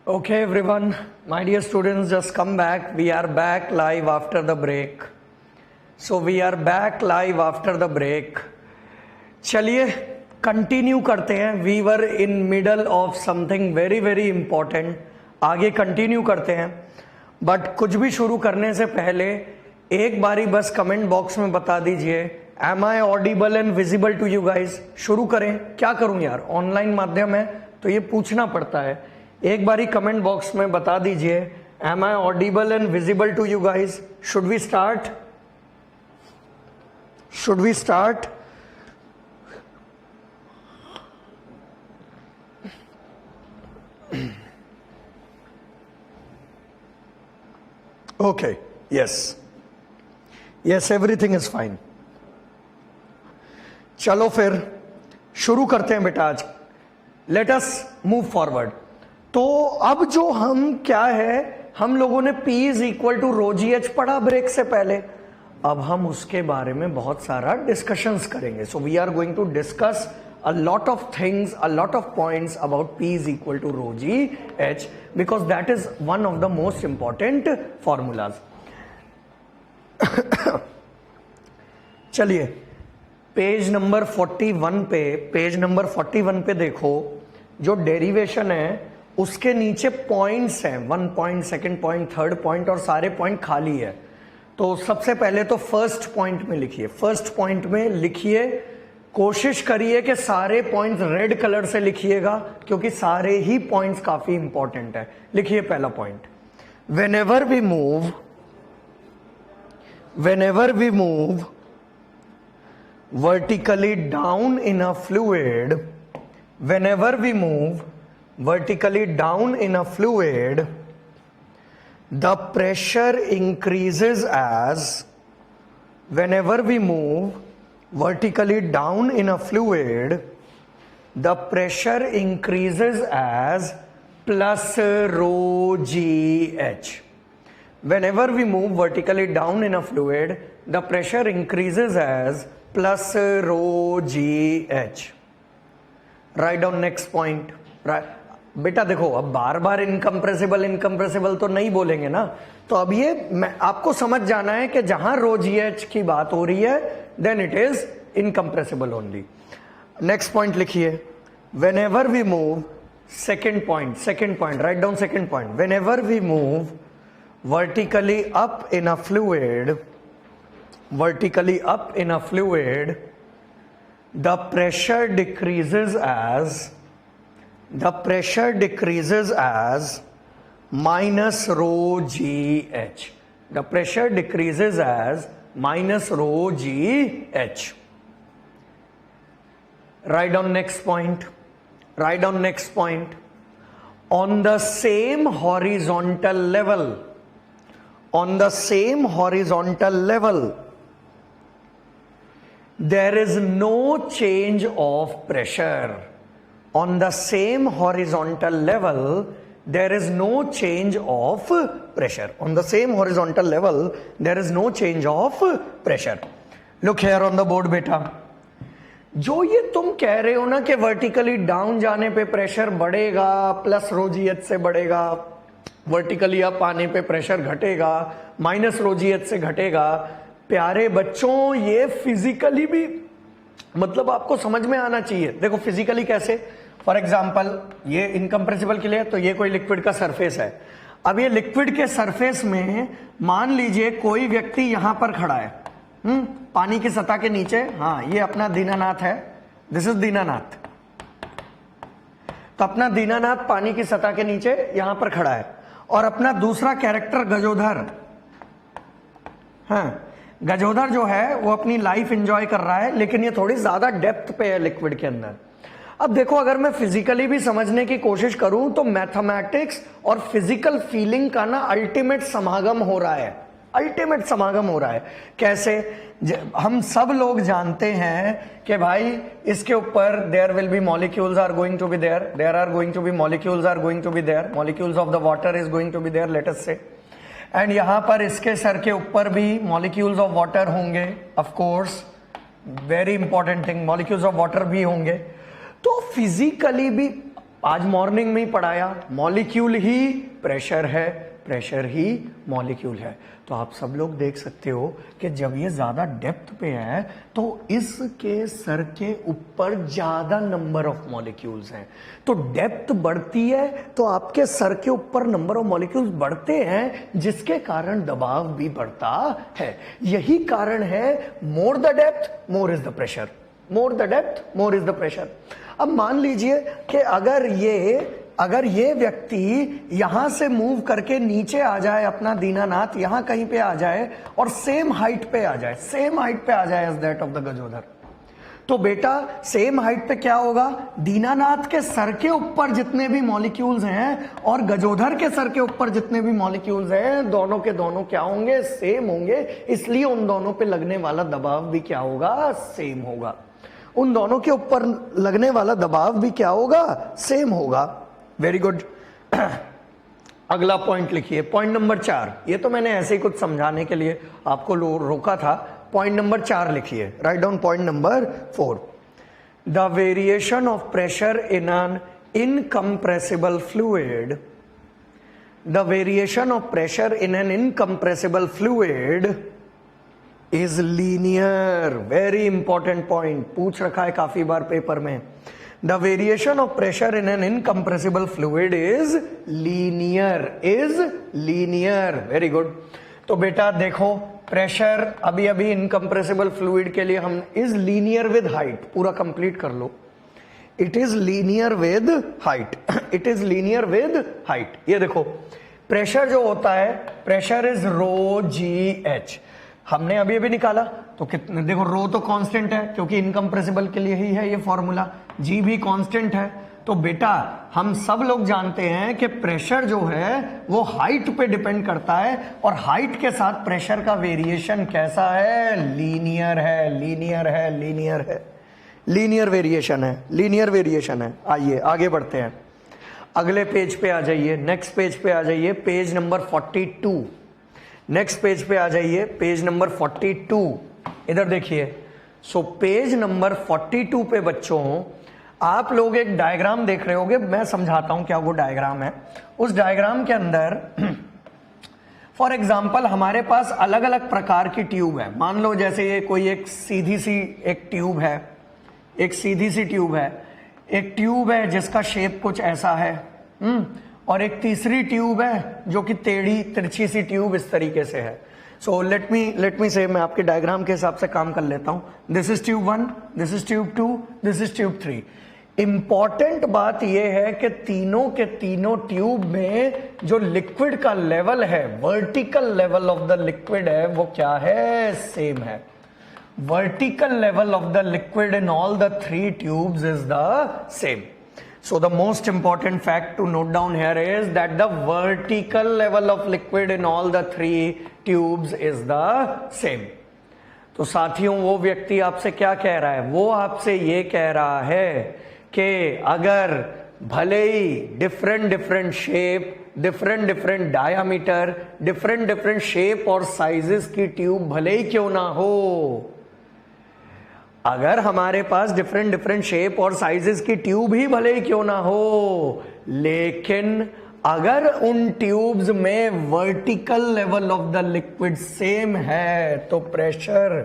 Okay, everyone, my dear students, just come back. We are back live after the break. So we are back live after the break. चलिए continue करते हैं. We were in middle of something very very important. आगे continue करते हैं, but कुछ भी शुरू करने से पहले एक बारी बस कमेंट बॉक्स में बता दीजिए, am I audible and visible to you guys. शुरू करें. क्या करूं यार, ऑनलाइन माध्यम है तो ये पूछना पड़ता है. एक बारी कमेंट बॉक्स में बता दीजिए, am I audible and visible to you guys. Should we start? Should we start? Okay, yes, everything is fine. चलो फिर शुरू करते हैं बेटा. आज लेट अस मूव फॉरवर्ड. तो अब जो हम क्या है, हम लोगों ने P is equal to rho ji H पढ़ा ब्रेक से पहले. अब हम उसके बारे में बहुत सारा डिस्कशंस करेंगे. So we are going to discuss a lot of things, a lot of points about P is equal to rho g h, because that is one of the most important formulas. चलिए page number 41 पे देखो, जो derivation है उसके नीचे points हैं. 1 point, second point, third point और सारे पॉइंट खाली है. तो सबसे पहले तो फर्स्ट पॉइंट में लिखिए. फर्स्ट पॉइंट में लिखिए, कोशिश करिए कि सारे पॉइंट्स रेड कलर से लिखिएगा, क्योंकि सारे ही पॉइंट्स काफी इंपॉर्टेंट है. लिखिए पहला point, whenever we move vertically down in a fluid, whenever we move vertically down in a fluid, the pressure increases as, whenever we move vertically down in a fluid, the pressure increases as plus rho g h. Whenever we move vertically down in a fluid, the pressure increases as plus rho g h. Write down next point. बेटा देखो, अब बार बार incompressible तो नहीं बोलेंगे ना. तो अब ये आपको समझ जाना है कि जहां रो जी एच की बात हो रही है, then it is incompressible only. Next point लिखिए, whenever we move, second point, write down second point. Whenever we move vertically up in a fluid, the pressure decreases as minus rho g h. The pressure decreases as minus rho g h. Write down next point. On the same horizontal level, there is no change of pressure. On the same horizontal level, there is no change of pressure. On the same horizontal level, there is no change of pressure. Look here on the board बेटा. जो ये तुम कह रहे हो ना कि vertically down जाने पे प्रेशर बढ़ेगा, प्लस रो जी एच से बढ़ेगा, वर्टिकली अप आने पे प्रेशर घटेगा, माइनस रो जी एच से घटेगा. प्यारे बच्चों, ये फिजिकली भी मतलब आपको समझ में आना चाहिए. देखो फिजिकली कैसे, फॉर एग्जाम्पल ये इनकम्प्रेसिबल के लिए, तो ये कोई लिक्विड का सरफेस है. अब ये लिक्विड के सरफेस में मान लीजिए कोई व्यक्ति यहां पर खड़ा है, पानी की सतह के नीचे. हाँ, ये अपना दीनानाथ है, दिस इज दीनानाथ. तो अपना दीनानाथ पानी की सतह के नीचे यहां पर खड़ा है, और अपना दूसरा कैरेक्टर गजोधर, हाँ गजोधर जो है वो अपनी लाइफ एंजॉय कर रहा है, लेकिन ये थोड़ी ज्यादा डेप्थ पे है लिक्विड के अंदर. अब देखो, अगर मैं फिजिकली भी समझने की कोशिश करूं तो मैथमेटिक्स और फिजिकल फीलिंग का ना अल्टीमेट समागम हो रहा है. कैसे? हम सब लोग जानते हैं कि भाई इसके ऊपर there will be molecules are going to be there are going to be molecules of the water is going to be there, let us say. And यहां पर इसके सर के ऊपर भी मॉलिक्यूल्स ऑफ वाटर होंगे, of course, very important thing, molecules of water भी होंगे. तो फिजिकली भी आज मॉर्निंग में ही पढ़ाया, मॉलिक्यूल ही प्रेशर है, प्रेशर ही मॉलिक्यूल है। तो आप सब लोग देख सकते हो कि जब ये ज्यादा डेप्थ पे है तो इसके सर के ऊपर ज्यादा नंबर ऑफ मॉलिक्यूल्स हैं। तो डेप्थ बढ़ती है तो आपके सर के ऊपर नंबर ऑफ मॉलिक्यूल्स बढ़ते हैं, जिसके कारण दबाव भी बढ़ता है। यही कारण है more the depth more is the pressure, more the depth more is the pressure. अब मान लीजिए कि अगर ये व्यक्ति यहां से मूव करके नीचे आ जाए, अपना दीनानाथ यहां कहीं पे आ जाए और सेम हाइट पे आ जाए, सेम हाइट पे आ जाए एज दैट ऑफ द गजोदर, तो बेटा सेम हाइट पे क्या होगा, दीनानाथ के सर के ऊपर जितने भी मॉलिक्यूल्स हैं और गजोधर के सर के ऊपर जितने भी मॉलिक्यूल्स हैं, दोनों के दोनों क्या होंगे, सेम होंगे। इसलिए उन दोनों पे लगने वाला दबाव भी क्या होगा, सेम होगा। उन दोनों के ऊपर लगने वाला दबाव भी क्या होगा, सेम होगा। Very good. अगला पॉइंट लिखिए, पॉइंट नंबर 4। ये तो मैंने ऐसे ही कुछ समझाने के लिए आपको रोका था। पॉइंट नंबर 4 लिखिए, write down point number 4। The variation of pressure in an incompressible fluid, the variation of pressure in an incompressible fluid is linear. Very important point, पूछ रखा है काफी बार पेपर में। The variation of pressure in an incompressible fluid is linear, is linear. Very good. तो बेटा देखो, pressure अभी अभी इनकम्प्रेसिबल फ्लूइड के लिए हम इज लीनियर विद हाइट, पूरा कंप्लीट कर लो। It is linear with height, it is linear with height. ये देखो प्रेशर जो होता है, pressure is rho ji h, हमने अभी अभी निकाला तो कितने, देखो रो तो कांस्टेंट है क्योंकि इनकम्प्रेसिबल के लिए ही है ये फॉर्मूला, जी भी कांस्टेंट है। तो बेटा हम सब लोग जानते हैं कि प्रेशर जो है वो हाइट पे डिपेंड करता है और हाइट के साथ प्रेशर का वेरिएशन कैसा है, लीनियर है, लीनियर है, लीनियर है, लीनियर वेरिएशन है, लीनियर वेरिएशन है। आइए आगे बढ़ते हैं, अगले पेज पे आ जाइए, नेक्स्ट पेज पे आ जाइए, पेज नंबर 42। नेक्स्ट पेज पे आ जाइए, पेज नंबर 42। इधर देखिए। सो पेज नंबर 42 पे बच्चों आप लोग एक डायग्राम देख रहे होंगे, मैं समझाता हूं क्या वो डायग्राम है। उस डायग्राम के अंदर फॉर एग्जाम्पल हमारे पास अलग अलग प्रकार की ट्यूब है। मान लो जैसे ये कोई एक सीधी सी एक ट्यूब है, एक सीधी सी ट्यूब है, एक ट्यूब है जिसका शेप कुछ ऐसा है, और एक तीसरी ट्यूब है जो कि टेढ़ी तिरछी सी ट्यूब इस तरीके से है। सो लेट मी से, मैं आपके डायग्राम के हिसाब से काम कर लेता हूं। This is tube 1, this is tube 2, this is tube 3। Important बात यह है कि तीनों के तीनों ट्यूब में जो लिक्विड का लेवल है, vertical level of the liquid है, वो क्या है, सेम है। Vertical level of the liquid in all the 3 tubes is the same. So the most important fact to note down here is that the vertical level of liquid in all the 3 tubes is the same. तो साथियों वो व्यक्ति आपसे क्या कह रहा है, वो आपसे ये कह रहा है कि अगर भले ही different shape, different diameter, different shape और साइजेस की ट्यूब भले ही क्यों ना हो, अगर हमारे पास डिफरेंट शेप और साइजेस की ट्यूब ही भले ही क्यों ना हो, लेकिन अगर उन ट्यूब्स में vertical level of the liquid same है तो प्रेशर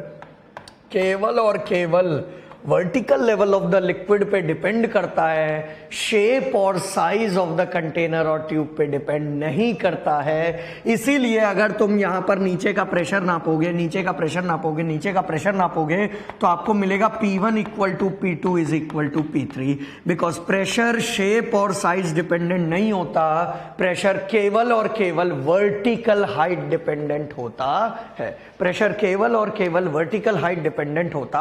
केवल और केवल vertical level of the liquid पे डिपेंड करता है, शेप और साइज ऑफ द कंटेनर और ट्यूब पे डिपेंड नहीं करता है. इसीलिए अगर तुम यहां पर नीचे का प्रेशर नापोगे, नीचे का प्रेशर नापोगे, नीचे का प्रेशर नापोगे तो आपको मिलेगा P1 equal to P2 is equal to P3, because pressure shape और साइज डिपेंडेंट नहीं होता, प्रेशर केवल और केवल वर्टिकल हाइट डिपेंडेंट होता है. प्रेशर केवल और केवल वर्टिकल हाइट डिपेंडेंट होता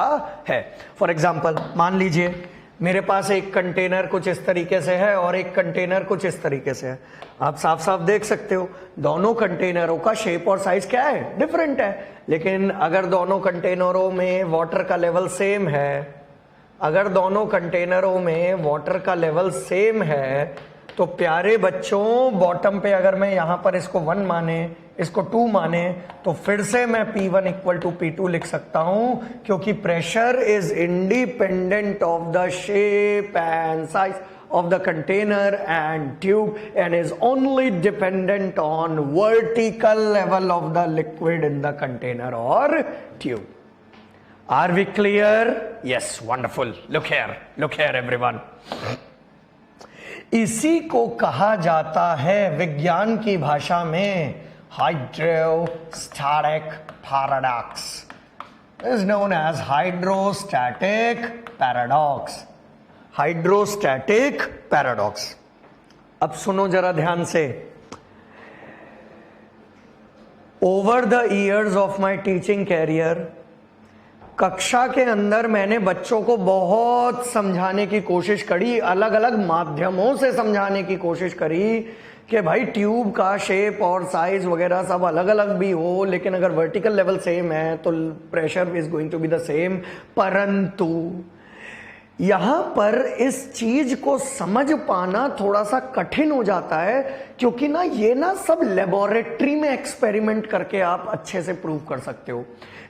है. फॉर एग्जाम्पल मान लीजिए मेरे पास एक कंटेनर कुछ इस तरीके से है और एक कंटेनर कुछ इस तरीके से है. आप साफ साफ देख सकते हो दोनों कंटेनरों का शेप और साइज क्या है, डिफरेंट है. लेकिन अगर दोनों कंटेनरों में वाटर का लेवल सेम है, अगर दोनों कंटेनरों में वाटर का लेवल सेम है तो प्यारे बच्चों बॉटम पे अगर मैं यहां पर इसको 1 माने, इसको 2 माने, तो फिर से मैं P1 इक्वल टू P2 लिख सकता हूं, क्योंकि pressure is independent of the shape and size of the container and tube and is only dependent on vertical level of the liquid in the container or tube. Are we clear? Yes, wonderful. Look here everyone. इसी को कहा जाता है विज्ञान की भाषा में hydrostatic paradox, is known as hydrostatic paradox. Hydrostatic paradox. अब सुनो जरा ध्यान से. Over the years of my teaching career, कक्षा के अंदर मैंने बच्चों को बहुत समझाने की कोशिश करी, अलग अलग माध्यमों से समझाने की कोशिश करी कि भाई ट्यूब का शेप और साइज वगैरह सब अलग अलग भी हो, लेकिन अगर वर्टिकल लेवल सेम है तो pressure is going to be the same. परंतु यहां पर इस चीज को समझ पाना थोड़ा सा कठिन हो जाता है, क्योंकि ना ये ना सब लेबोरेटरी में एक्सपेरिमेंट करके आप अच्छे से प्रूव कर सकते हो.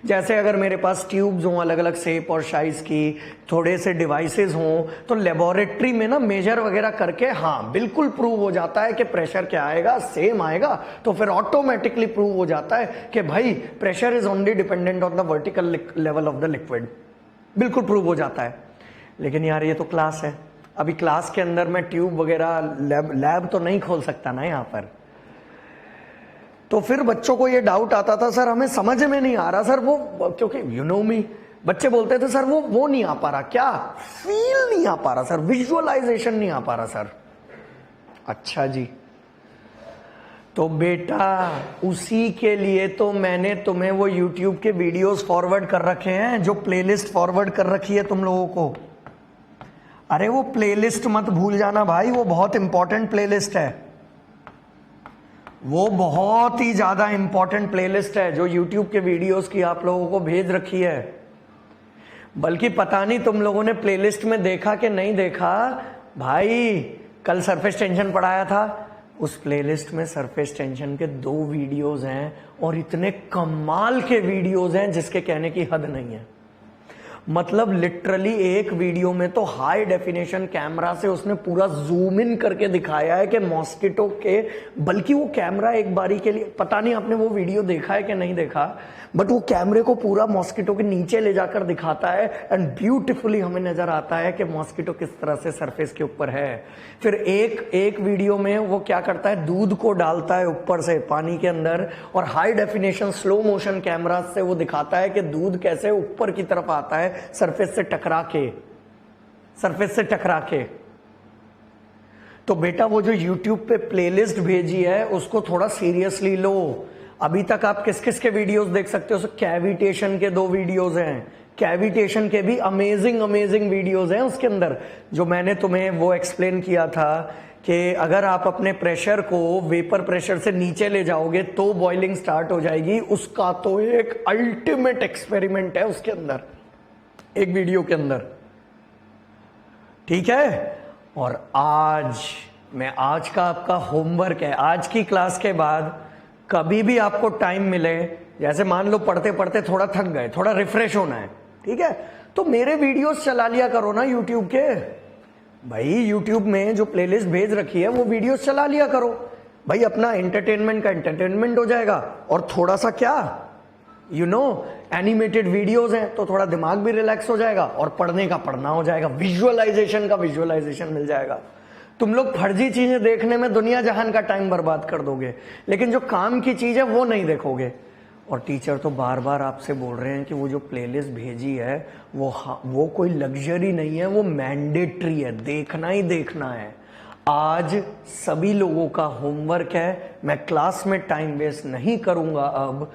जैसे अगर मेरे पास ट्यूब्स हों अलग अलग शेप और साइज की, थोड़े से डिवाइसेस हों, तो लेबोरेटरी में ना मेजर वगैरह करके हाँ बिल्कुल प्रूव हो जाता है कि प्रेशर क्या आएगा, सेम आएगा. तो फिर ऑटोमेटिकली प्रूव हो जाता है कि भाई pressure is only dependent on the vertical level of the liquid. बिल्कुल प्रूव हो जाता है. लेकिन यार ये तो क्लास है, अभी क्लास के अंदर मैं ट्यूब वगैरह लैब तो नहीं खोल सकता ना यहाँ पर. तो फिर बच्चों को ये डाउट आता था, सर हमें समझ में नहीं आ रहा सर वो, क्योंकि यू नो मी, बच्चे बोलते थे सर वो नहीं आ पा रहा, क्या फील नहीं आ पा रहा सर, विजुअलाइजेशन नहीं आ पा रहा सर. अच्छा जी, तो बेटा उसी के लिए तो मैंने तुम्हें वो YouTube के वीडियोस फॉरवर्ड कर रखे हैं, जो प्लेलिस्ट फॉरवर्ड कर रखी है तुम लोगों को. अरे वो प्लेलिस्ट मत भूल जाना भाई, वो बहुत इंपॉर्टेंट प्लेलिस्ट है, वो बहुत ही ज्यादा इंपॉर्टेंट प्लेलिस्ट है जो YouTube के वीडियोस की आप लोगों को भेज रखी है. बल्कि पता नहीं तुम लोगों ने प्लेलिस्ट में देखा कि नहीं देखा भाई, कल सरफेस टेंशन पढ़ाया था, उस प्लेलिस्ट में सरफेस टेंशन के 2 वीडियोस हैं और इतने कमाल के वीडियोस हैं जिसके कहने की हद नहीं है. मतलब लिटरली एक वीडियो में तो हाई डेफिनेशन कैमरा से उसने पूरा जूम इन करके दिखाया है कि मॉस्किटो के, बल्कि वो कैमरा एक बारी के लिए, पता नहीं आपने वो वीडियो देखा है कि नहीं देखा, बट वो कैमरे को पूरा मॉस्किटो के नीचे ले जाकर दिखाता है एंड ब्यूटीफुली हमें नजर आता है कि मॉस्किटो किस तरह से सरफेस के ऊपर है. फिर एक वीडियो में वो क्या करता है, दूध को डालता है ऊपर से पानी के अंदर और high definition slow motion camera से वो दिखाता है कि दूध कैसे ऊपर की तरफ आता है सरफेस से टकरा के. तो बेटा वो जो YouTube पे प्लेलिस्ट भेजी है उसको थोड़ा सीरियसली लो. अभी तक आप किस किस के वीडियोस देख सकते हो? कैविटेशन के 2 वीडियोस हैं, कैविटेशन के भी अमेजिंग वीडियोस हैं उसके अंदर, जो मैंने तुम्हें वो एक्सप्लेन किया था कि अगर आप अपने प्रेशर को वेपर प्रेशर से नीचे ले जाओगे तो बॉइलिंग स्टार्ट हो जाएगी. उसका तो एक अल्टीमेट एक्सपेरिमेंट है उसके अंदर, एक वीडियो के अंदर. ठीक है. और आज का आपका होमवर्क है, आज की क्लास के बाद कभी भी आपको टाइम मिले, जैसे मान लो पढ़ते पढ़ते थोड़ा थक गए, थोड़ा रिफ्रेश होना है, ठीक है, तो मेरे वीडियोस चला लिया करो ना YouTube के. भाई YouTube में जो प्लेलिस्ट भेज रखी है वो वीडियोस चला लिया करो भाई, अपना एंटरटेनमेंट का एंटरटेनमेंट हो जाएगा और थोड़ा सा क्या एनिमेटेड वीडियोस हैं तो थोड़ा दिमाग भी रिलैक्स हो जाएगा और पढ़ने का पढ़ना हो जाएगा, विजुअलाइजेशन का विजुअलाइजेशन मिल जाएगा. तुम लोग फर्जी चीजें देखने में दुनिया जहान का टाइम बर्बाद कर दोगे, लेकिन जो काम की चीज है वो नहीं देखोगे. और टीचर तो बार बार आपसे बोल रहे हैं कि वो जो प्लेलिस्ट भेजी है वो कोई लग्जरी नहीं है, वो मैंडेटरी है, देखना ही देखना है. आज सभी लोगों का होमवर्क है, मैं क्लास में टाइम वेस्ट नहीं करूंगा. अब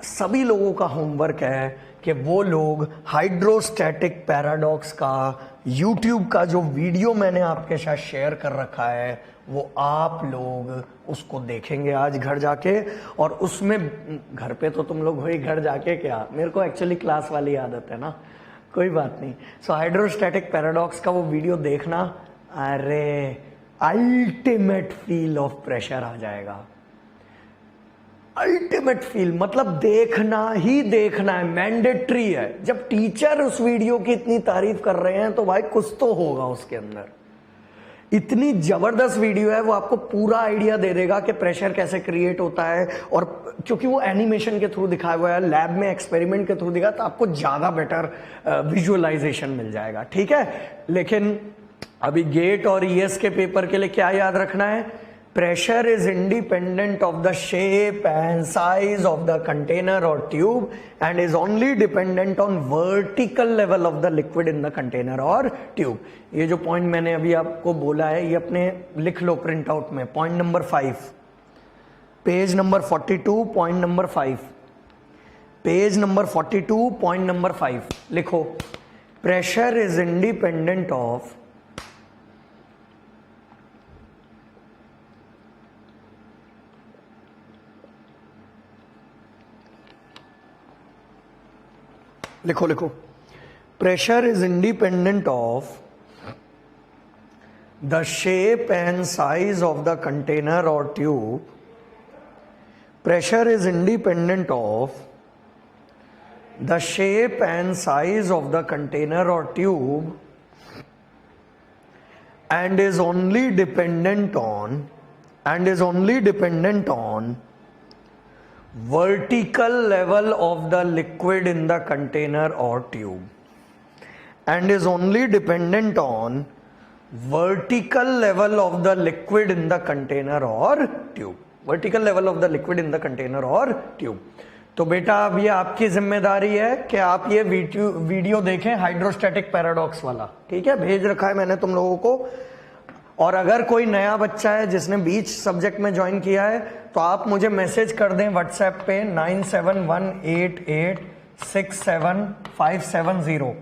सभी लोगों का होमवर्क है कि वो लोग हाइड्रोस्टैटिक पैराडॉक्स का YouTube का जो वीडियो मैंने आपके साथ शेयर कर रखा है वो आप लोग उसको देखेंगे आज घर जाके. और उसमें घर पे तो तुम लोग वही घर जाके क्या, मेरे को एक्चुअली क्लास वाली आदत है ना, कोई बात नहीं. सो हाइड्रोस्टैटिक पैराडॉक्स का वो वीडियो देखना, अरे अल्टीमेट फील ऑफ प्रेशर आ जाएगा. अल्टीमेट फील मतलब देखना ही देखना है, मैंडेटरी है. जब टीचर उस वीडियो की इतनी तारीफ कर रहे हैं तो भाई कुछ तो होगा उसके अंदर. इतनी जबरदस्त वीडियो है, वो आपको पूरा आइडिया दे देगा कि प्रेशर कैसे क्रिएट होता है, और क्योंकि वो एनिमेशन के थ्रू दिखाया हुआ है, लैब में एक्सपेरिमेंट के थ्रू दिखा, तो आपको ज्यादा बेटर विजुअलाइजेशन मिल जाएगा, ठीक है। लेकिन अभी गेट और ईएस के पेपर के लिए क्या याद रखना है? Pressure is independent of the shape and size of the container और tube and is only dependent on vertical level of the liquid in the container और ट्यूब। ये जो पॉइंट मैंने अभी आपको बोला है, ये अपने लिख लो प्रिंट आउट में। Point number 5, page number 42, point number 5, page number 42, point number 5 लिखो। प्रेशर इज इंडिपेंडेंट ऑफ लिखो लिखो, pressure is independent of the shape and size of the container और tube. Pressure is independent of the shape and size of the container और tube and is only dependent on vertical level of the liquid in the container or tube, and is only dependent on vertical level of the liquid in the container or tube, vertical level of the liquid in the container or tube। तो बेटा अब ये आपकी जिम्मेदारी है कि आप ये वीडियो देखें हाइड्रोस्टैटिक पैराडॉक्स वाला, ठीक है, भेज रखा है मैंने तुम लोगों को। और अगर कोई नया बच्चा है जिसने बीच सब्जेक्ट में ज्वाइन किया है, तो आप मुझे मैसेज कर दें व्हाट्सएप पे 9718867570।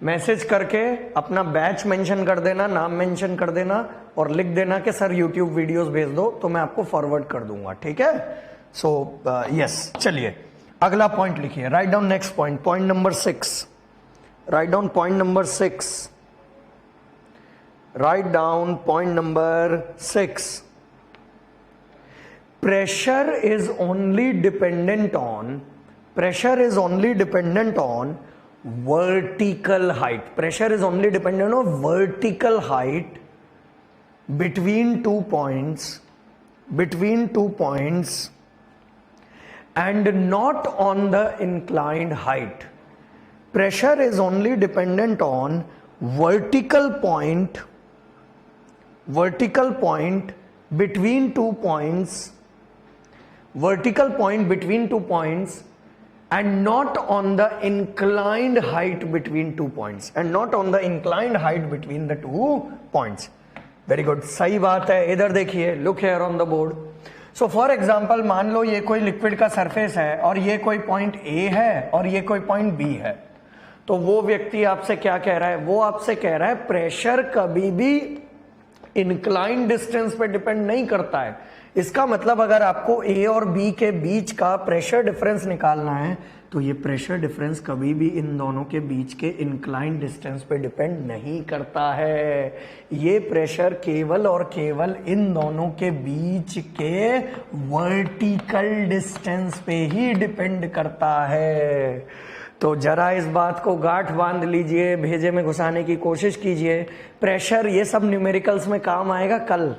मैसेज करके अपना बैच मेंशन कर देना, नाम मेंशन कर देना और लिख देना कि सर यूट्यूब वीडियोस भेज दो, तो मैं आपको फॉरवर्ड कर दूंगा, ठीक है। सो यस, चलिए अगला पॉइंट लिखिए। Write down next point, point number 6। Write down point number 6। Write down point number 6. Pressure is only dependent on vertical height. Pressure is only dependent on vertical height between two points and not on the inclined height. Pressure is only dependent on vertical point between two points and not on the inclined height between two points Very good, सही बात है। इधर देखिए, look here on the board. So for example, मान लो ये कोई liquid का surface है और ये कोई पॉइंट A है और ये कोई पॉइंट B है। तो वो व्यक्ति आपसे क्या कह रहा है? वो आपसे कह रहा है प्रेशर कभी भी इंक्लाइन डिस्टेंस पे डिपेंड नहीं करता है। इसका मतलब अगर आपको A और B के बीच का प्रेशर डिफरेंस निकालना है, तो ये प्रेशर डिफरेंस कभी भी इन दोनों के बीच के इंक्लाइन डिस्टेंस पे डिपेंड नहीं करता है। ये प्रेशर केवल और केवल इन दोनों के बीच के वर्टिकल डिस्टेंस पे ही डिपेंड करता है। तो जरा इस बात को गांठ बांध लीजिए, भेजे में घुसाने की कोशिश कीजिए। प्रेशर ये सब न्यूमेरिकल्स में काम आएगा कल,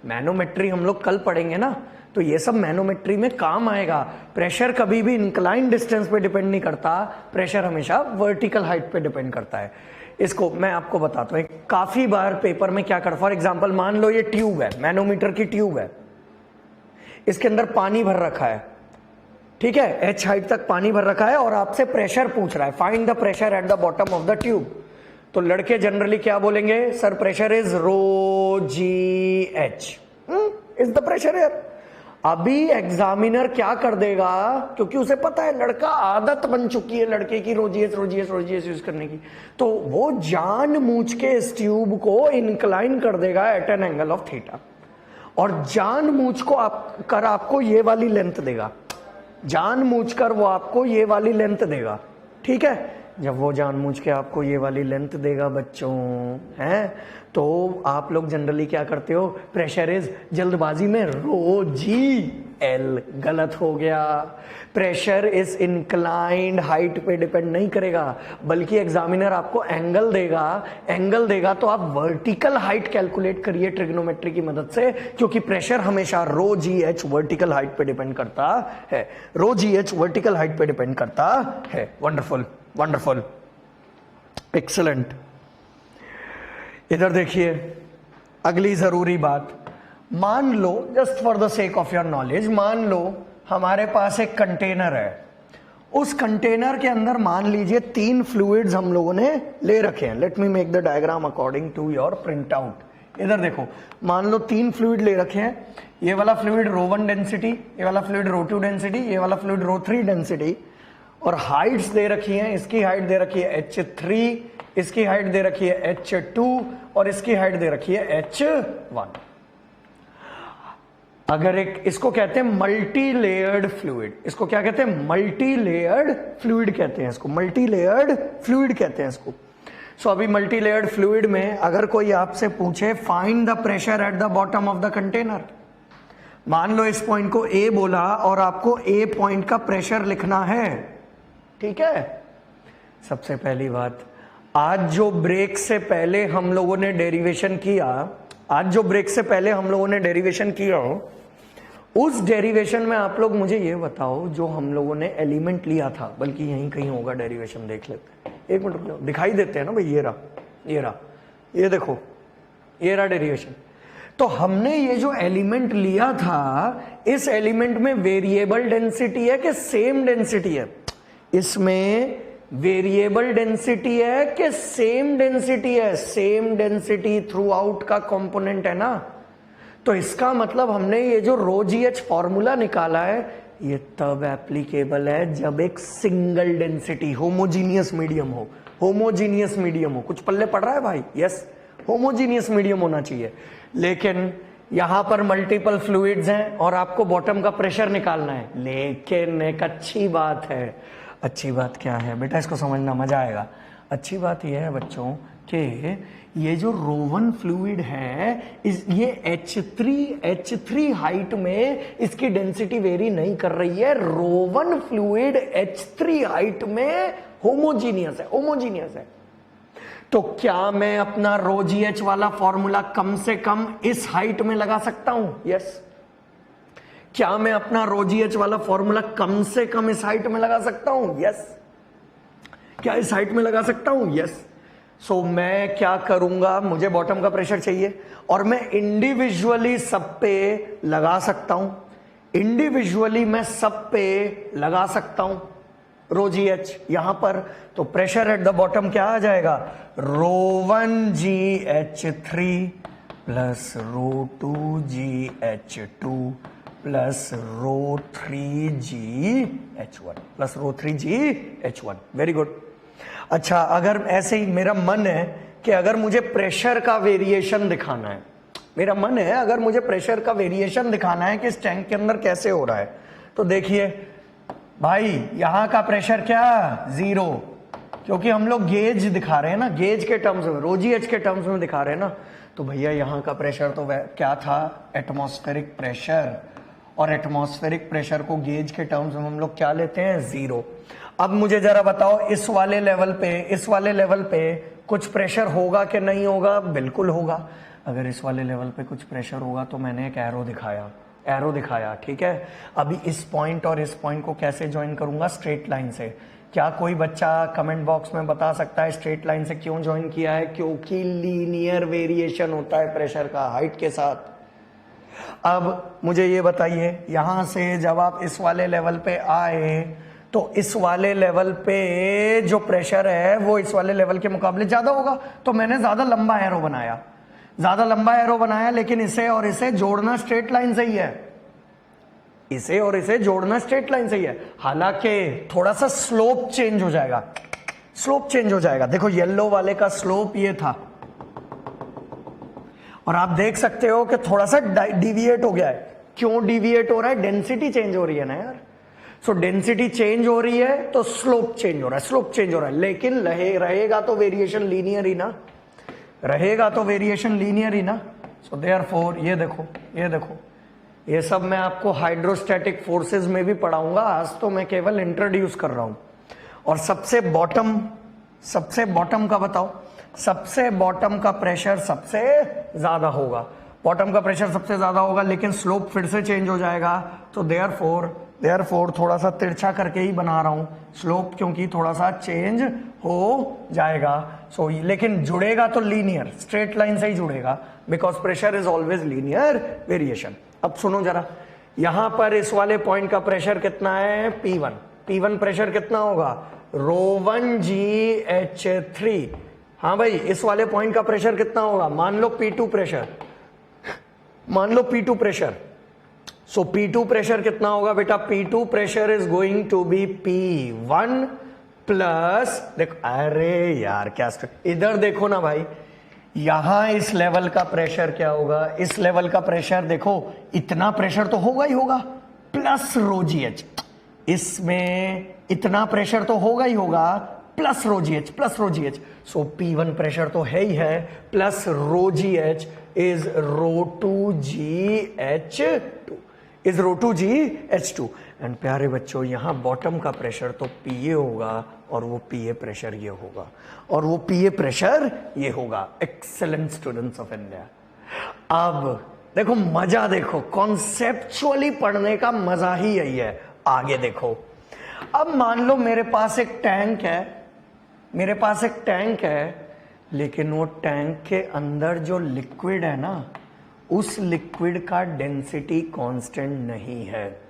मैनोमेट्री हम लोग कल पढ़ेंगे ना, तो ये सब मैनोमेट्री में काम आएगा। प्रेशर कभी भी इंक्लाइन डिस्टेंस पे डिपेंड नहीं करता, प्रेशर हमेशा वर्टिकल हाइट पे डिपेंड करता है। इसको मैं आपको बताता हूँ, काफी बार पेपर में क्या कर, फॉर एग्जाम्पल मान लो ये ट्यूब है, मैनोमीटर की ट्यूब है, इसके अंदर पानी भर रखा है, ठीक है, h हाइट तक पानी भर रखा है और आपसे प्रेशर पूछ रहा है, find the pressure at the bottom of the tube. तो लड़के जनरली क्या बोलेंगे? Sir pressure is rho ji H, is the pressure here. अभी एग्जामिनर क्या कर देगा, क्योंकि उसे पता है, लड़का आदत बन चुकी है लड़के की रोजीएस यूज करने की, तो वो जानबूझ के इस ट्यूब को इंक्लाइन कर देगा at an angle of theta, और जानबूझ को आपको ये वाली लेंथ देगा, जानबूझकर वो आपको ये वाली लेंथ देगा, ठीक है। जब वो जानबूझ के आपको ये वाली लेंथ देगा बच्चों, हैं, तो आप लोग जनरली क्या करते हो? प्रेशर इज जल्दबाजी में रो जी L। गलत हो गया। प्रेशर इज इंक्लाइंड हाइट पे डिपेंड नहीं करेगा, बल्कि एग्जामिनर आपको एंगल देगा। एंगल देगा तो आप वर्टिकल हाइट कैलकुलेट करिए ट्रिग्नोमेट्री की मदद से, क्योंकि प्रेशर हमेशा रो जी एच वर्टिकल हाइट पे डिपेंड करता है। रो जी एच वर्टिकल हाइट पे डिपेंड करता है। Wonderful, wonderful, excellent. इधर देखिए अगली जरूरी बात। मान लो, just for the sake of your knowledge, मान लो हमारे पास एक कंटेनर है। उस कंटेनर के अंदर मान लीजिए 3 फ्लूइड्स हम लोगों ने ले रखे हैं। Let me make the diagram according to your print out. इधर देखो, मान लो 3 फ्लूइड ले रखे हैं। ये वाला फ्लूइड रो 1 डेंसिटी, ये वाला फ्लूइड रो 2 डेंसिटी, ये वाला फ्लूइड रो 3 डेंसिटी, और हाइट्स दे रखी हैं। इसकी हाइट दे रखी है H3, इसकी हाइट दे रखी है H2 और इसकी हाइट दे रखी है H1। अगर एक, इसको कहते हैं मल्टी लेयर्ड फ्लूइड। इसको क्या कहते हैं? मल्टी लेयर्ड फ्लूइड कहते हैं इसको, मल्टी लेयर्ड फ्लूइड कहते हैं इसको। सो अभी मल्टी लेयर्ड फ्लूइड में अगर कोई आपसे पूछे find the pressure at the bottom of the container, मान लो इस पॉइंट को A बोला और आपको A पॉइंट का प्रेशर लिखना है, ठीक है। सबसे पहली बात, आज जो ब्रेक से पहले हम लोगों ने डेरिवेशन किया, आज जो ब्रेक से पहले हम लोगों ने डेरिवेशन किया, उस डेरिवेशन में आप लोग मुझे ये बताओ, जो हम लोगों ने एलिमेंट लिया था, बल्कि यहीं कहीं होगा डेरिवेशन, देख लेते हैं। एक मिनट रुको, दिखाई देते हैं ना भाई, ये रहा, ये रहा, ये देखो, ये रहा डेरिवेशन। तो हमने ये जो एलिमेंट लिया था, इस एलिमेंट में वेरिएबल डेंसिटी है कि सेम डेंसिटी है? इसमें वेरिएबल डेंसिटी है कि सेम डेंसिटी है? सेम डेंसिटी थ्रू आउट का कंपोनेंट है ना। तो इसका मतलब हमने ये जो रो जी एच फॉर्मूला निकाला है, ये तब एप्लीकेबल है जब एक सिंगल डेंसिटी होमोजीनियस मीडियम हो। होमोजीनियस मीडियम हो, कुछ पल्ले पड़ रहा है भाई? यस, होमोजीनियस मीडियम होना चाहिए। लेकिन यहां पर मल्टीपल फ्लूइड्स हैं और आपको बॉटम का प्रेशर निकालना है। लेकिन एक अच्छी बात है, अच्छी बात क्या है बेटा, इसको समझना, मजा आएगा। अच्छी बात यह है बच्चों कि ये जो रो 1 फ्लूइड है, ये H3 हाइट में इसकी डेंसिटी वेरी नहीं कर रही है। रो 1 फ्लूइड H3 हाइट में होमोजीनियस है, होमोजीनियस है। तो क्या मैं अपना रो जी एच वाला फॉर्मूला कम से कम इस हाइट में लगा सकता हूं? यस। क्या मैं अपना रो जी एच वाला फॉर्मूला कम से कम इस हाइट में लगा सकता हूं? यस। क्या इस हाइट में लगा सकता हूं? यस। सो मैं क्या करूंगा, मुझे बॉटम का प्रेशर चाहिए और मैं इंडिविजुअली सब पे लगा सकता हूं। इंडिविजुअली मैं सब पे लगा सकता हूं रो जी एच यहां पर। तो प्रेशर एट द बॉटम क्या आ जाएगा? रो 1 जी एच 3 प्लस रो 2 जी एच 2 प्लस रो 3 जी एच 1 प्लस रो 3 जी एच 1। Very good. अच्छा, अगर ऐसे ही मेरा मन है कि अगर मुझे प्रेशर का वेरिएशन दिखाना है, मेरा मन है अगर मुझे प्रेशर का वेरिएशन दिखाना है कि इस टैंक के अंदर कैसे हो रहा है, तो देखिए भाई, यहां का प्रेशर क्या? 0, क्योंकि हम लोग गेज दिखा रहे हैं ना, गेज के टर्म्स में, रो जी एच के टर्म्स में दिखा रहे हैं ना। तो भैया यहां का प्रेशर तो क्या था? Atmospheric pressure. और एटमॉस्फेरिक प्रेशर को गेज के टर्म्स में हम लोग क्या लेते हैं? 0। अब मुझे जरा बताओ, इस वाले लेवल पे, इस वाले लेवल पे कुछ प्रेशर होगा कि नहीं होगा? बिल्कुल होगा। अगर इस वाले लेवल पे कुछ प्रेशर होगा तो मैंने एक एरो दिखाया, ठीक है। अभी इस पॉइंट और इस पॉइंट को कैसे ज्वाइन करूंगा? स्ट्रेट लाइन से। क्या कोई बच्चा कमेंट बॉक्स में बता सकता है स्ट्रेट लाइन से क्यों ज्वाइन किया है? क्योंकि लीनियर वेरिएशन होता है प्रेशर का हाइट के साथ। अब मुझे ये बताइए, यहां से जब आप इस वाले लेवल पे आए तो इस वाले लेवल पे जो प्रेशर है वो इस वाले लेवल के मुकाबले ज्यादा होगा। तो मैंने ज्यादा लंबा एरो बनाया, लेकिन इसे और इसे जोड़ना स्ट्रेट लाइन से ही है। इसे और इसे जोड़ना स्ट्रेट लाइन से ही है। हालांकि थोड़ा सा स्लोप चेंज हो जाएगा। देखो येलो वाले का स्लोप ये था और आप देख सकते हो कि थोड़ा सा डिविएट हो गया है। क्यों डिविएट हो रहा है? डेंसिटी चेंज हो रही है ना यार। सो डेंसिटी चेंज हो रही है तो स्लोप चेंज हो रहा है, लेकिन रहेगा तो वेरिएशन लीनियर ही ना। सो देयरफॉर ये देखो ये सब मैं आपको हाइड्रोस्टैटिक फोर्सेस में भी पढ़ाऊंगा, आज तो मैं केवल इंट्रोड्यूस कर रहा हूं। और सबसे बॉटम का बताओ, सबसे बॉटम का प्रेशर सबसे ज्यादा होगा, बॉटम का प्रेशर सबसे ज्यादा होगा, लेकिन स्लोप फिर से चेंज हो जाएगा। तो देयरफॉर थोड़ा सा तिरछा करके ही बना रहा हूं स्लोप, क्योंकि थोड़ा सा चेंज हो जाएगा। सो लेकिन जुड़ेगा तो लीनियर स्ट्रेट लाइन से ही जुड़ेगा, because pressure is always linear variation. अब सुनो जरा, यहां पर इस वाले पॉइंट का प्रेशर कितना है, P1 प्रेशर कितना होगा, ρ1Gh3। हाँ भाई, इस वाले पॉइंट का प्रेशर कितना होगा, मान लो P2 प्रेशर। सो P2 प्रेशर कितना होगा बेटा, P2 pressure is going to be P1 plus, देखो अरे यार क्या इधर देखो ना भाई, यहां इस लेवल का प्रेशर क्या होगा, इस लेवल का प्रेशर देखो, इतना प्रेशर तो होगा ही होगा, प्लस ρgh, इसमें इतना प्रेशर तो होगा ही होगा, प्लस ρgh। सो P1 प्रेशर तो है ही है, plus ρgh is ρ2GH2 and प्यारे बच्चों, यहां बॉटम का प्रेशर तो PA होगा, और वो PA प्रेशर ये होगा, और वो PA प्रेशर ये होगा। Excellent students of India. अब देखो मजा, देखो कॉन्सेप्चुअली पढ़ने का मजा ही यही है। आगे देखो, अब मान लो मेरे पास एक टैंक है, लेकिन वो टैंक के अंदर जो लिक्विड है ना, उस लिक्विड का डेंसिटी कांस्टेंट नहीं है।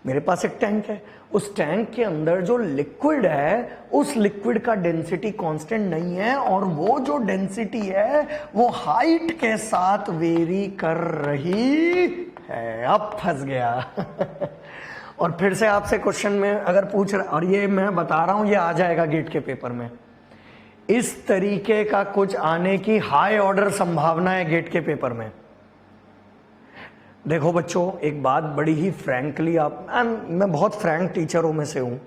मेरे पास एक टैंक है, उस टैंक के अंदर जो लिक्विड है, उस लिक्विड का डेंसिटी कांस्टेंट नहीं है, और वो जो डेंसिटी है वो हाइट के साथ वेरी कर रही है। अब फंस गया और फिर से आपसे क्वेश्चन में अगर पूछ रहा, और ये मैं बता रहा हूं ये आ जाएगा गेट के पेपर में, इस तरीके का कुछ आने की हाई ऑर्डर संभावना है गेट के पेपर में। देखो बच्चों, एक बात बड़ी ही फ्रैंकली, मैं बहुत फ्रैंक टीचरों में से हूं,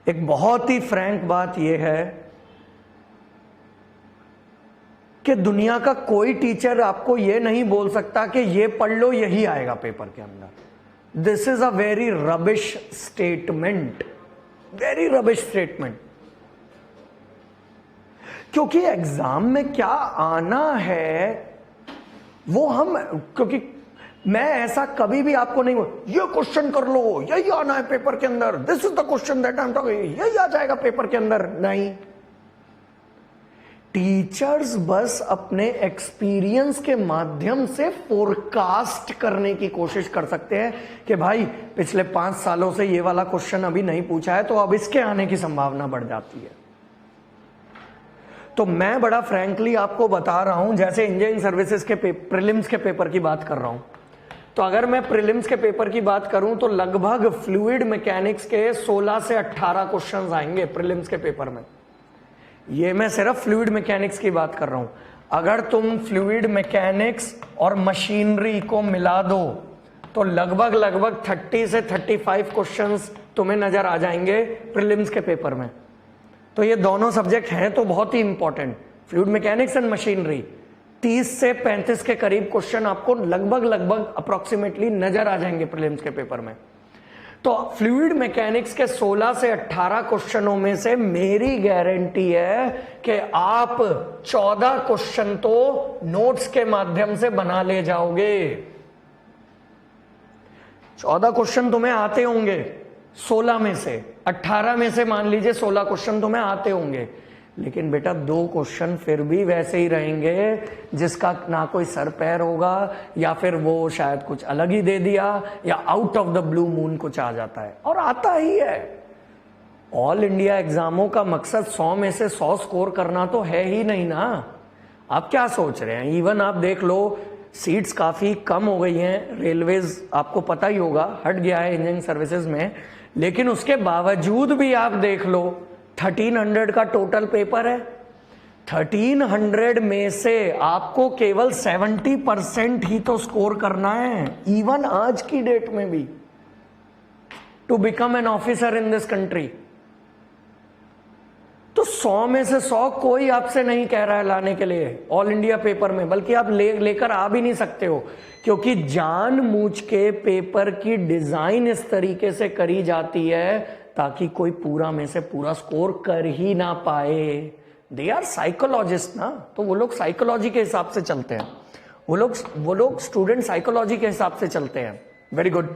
एक बहुत ही फ्रैंक बात यह है कि दुनिया का कोई टीचर आपको यह नहीं बोल सकता कि ये पढ़ लो यही आएगा पेपर के अंदर। This is a very rubbish statement, very rubbish statement. क्योंकि एग्जाम में क्या आना है वो हम, क्योंकि मैं ऐसा कभी भी आपको नहीं बोल ये क्वेश्चन कर लो यही आना है पेपर के अंदर, this is the question that I am talking, यही आ जाएगा पेपर के अंदर, नहीं। टीचर्स बस अपने एक्सपीरियंस के माध्यम से फोरकास्ट करने की कोशिश कर सकते हैं कि भाई पिछले 5 सालों से ये वाला क्वेश्चन अभी नहीं पूछा है, तो अब इसके आने की संभावना बढ़ जाती है। तो मैं बड़ा फ्रैंकली आपको बता रहा हूं, जैसे इंजीनियरिंग सर्विसेज के प्रीलिम्स के पेपर की बात कर रहा हूं, तो अगर मैं प्रीलिम्स के पेपर की बात करूं तो लगभग फ्लूइड मैकेनिक्स के 16 से 18 क्वेश्चंस आएंगे प्रीलिम्स के पेपर में। ये मैं सिर्फ फ्लूइड मैकेनिक्स की बात कर रहा हूं। अगर तुम फ्लूइड मैकेनिक्स और मशीनरी को मिला दो तो लगभग 30 से 35 क्वेश्चंस तुम्हें नजर आ जाएंगे प्रीलिम्स के पेपर में। तो ये दोनों सब्जेक्ट हैं तो बहुत ही important, fluid mechanics and machinery. 30 से 35 के करीब क्वेश्चन आपको लगभग अप्रोक्सीमेटली नजर आ जाएंगे प्रीलिम्स के पेपर में। तो फ्लूइड मैकेनिक्स के 16 से 18 क्वेश्चनों में से मेरी गारंटी है कि आप 14 क्वेश्चन तो नोट्स के माध्यम से बना ले जाओगे। 14 क्वेश्चन तुम्हें आते होंगे 16 में से, 18 में से मान लीजिए 16 क्वेश्चन तुम्हें आते होंगे, लेकिन बेटा 2 क्वेश्चन फिर भी वैसे ही रहेंगे जिसका ना कोई सर पैर होगा, या फिर वो शायद कुछ अलग ही दे दिया, या out of the blue moon कुछ आ जाता है, और आता ही है। ऑल इंडिया एग्जामों का मकसद 100 में से 100 स्कोर करना तो है ही नहीं ना। आप क्या सोच रहे हैं, इवन आप देख लो सीट्स काफी कम हो गई हैं, रेलवेज आपको पता ही होगा हट गया है इंजीनियरिंग सर्विसेज में, लेकिन उसके बावजूद भी आप देख लो 1300 का टोटल पेपर है। 1300 में से आपको केवल 70% ही तो स्कोर करना है, इवन आज की डेट में भी, to become an officer in this country. तो तो 100 में से 100 कोई आपसे नहीं कह रहा है लाने के लिए ऑल इंडिया पेपर में, बल्कि आप लेकर आ भी नहीं सकते हो, क्योंकि जानबूझ के पेपर की डिजाइन इस तरीके से करी जाती है ताकि कोई पूरा में से पूरा स्कोर कर ही ना पाए। दे आर साइकोलॉजिस्ट ना, तो वो लोग साइकोलॉजी के हिसाब से चलते हैं, वो लोग स्टूडेंट साइकोलॉजी के हिसाब से चलते हैं। Very good.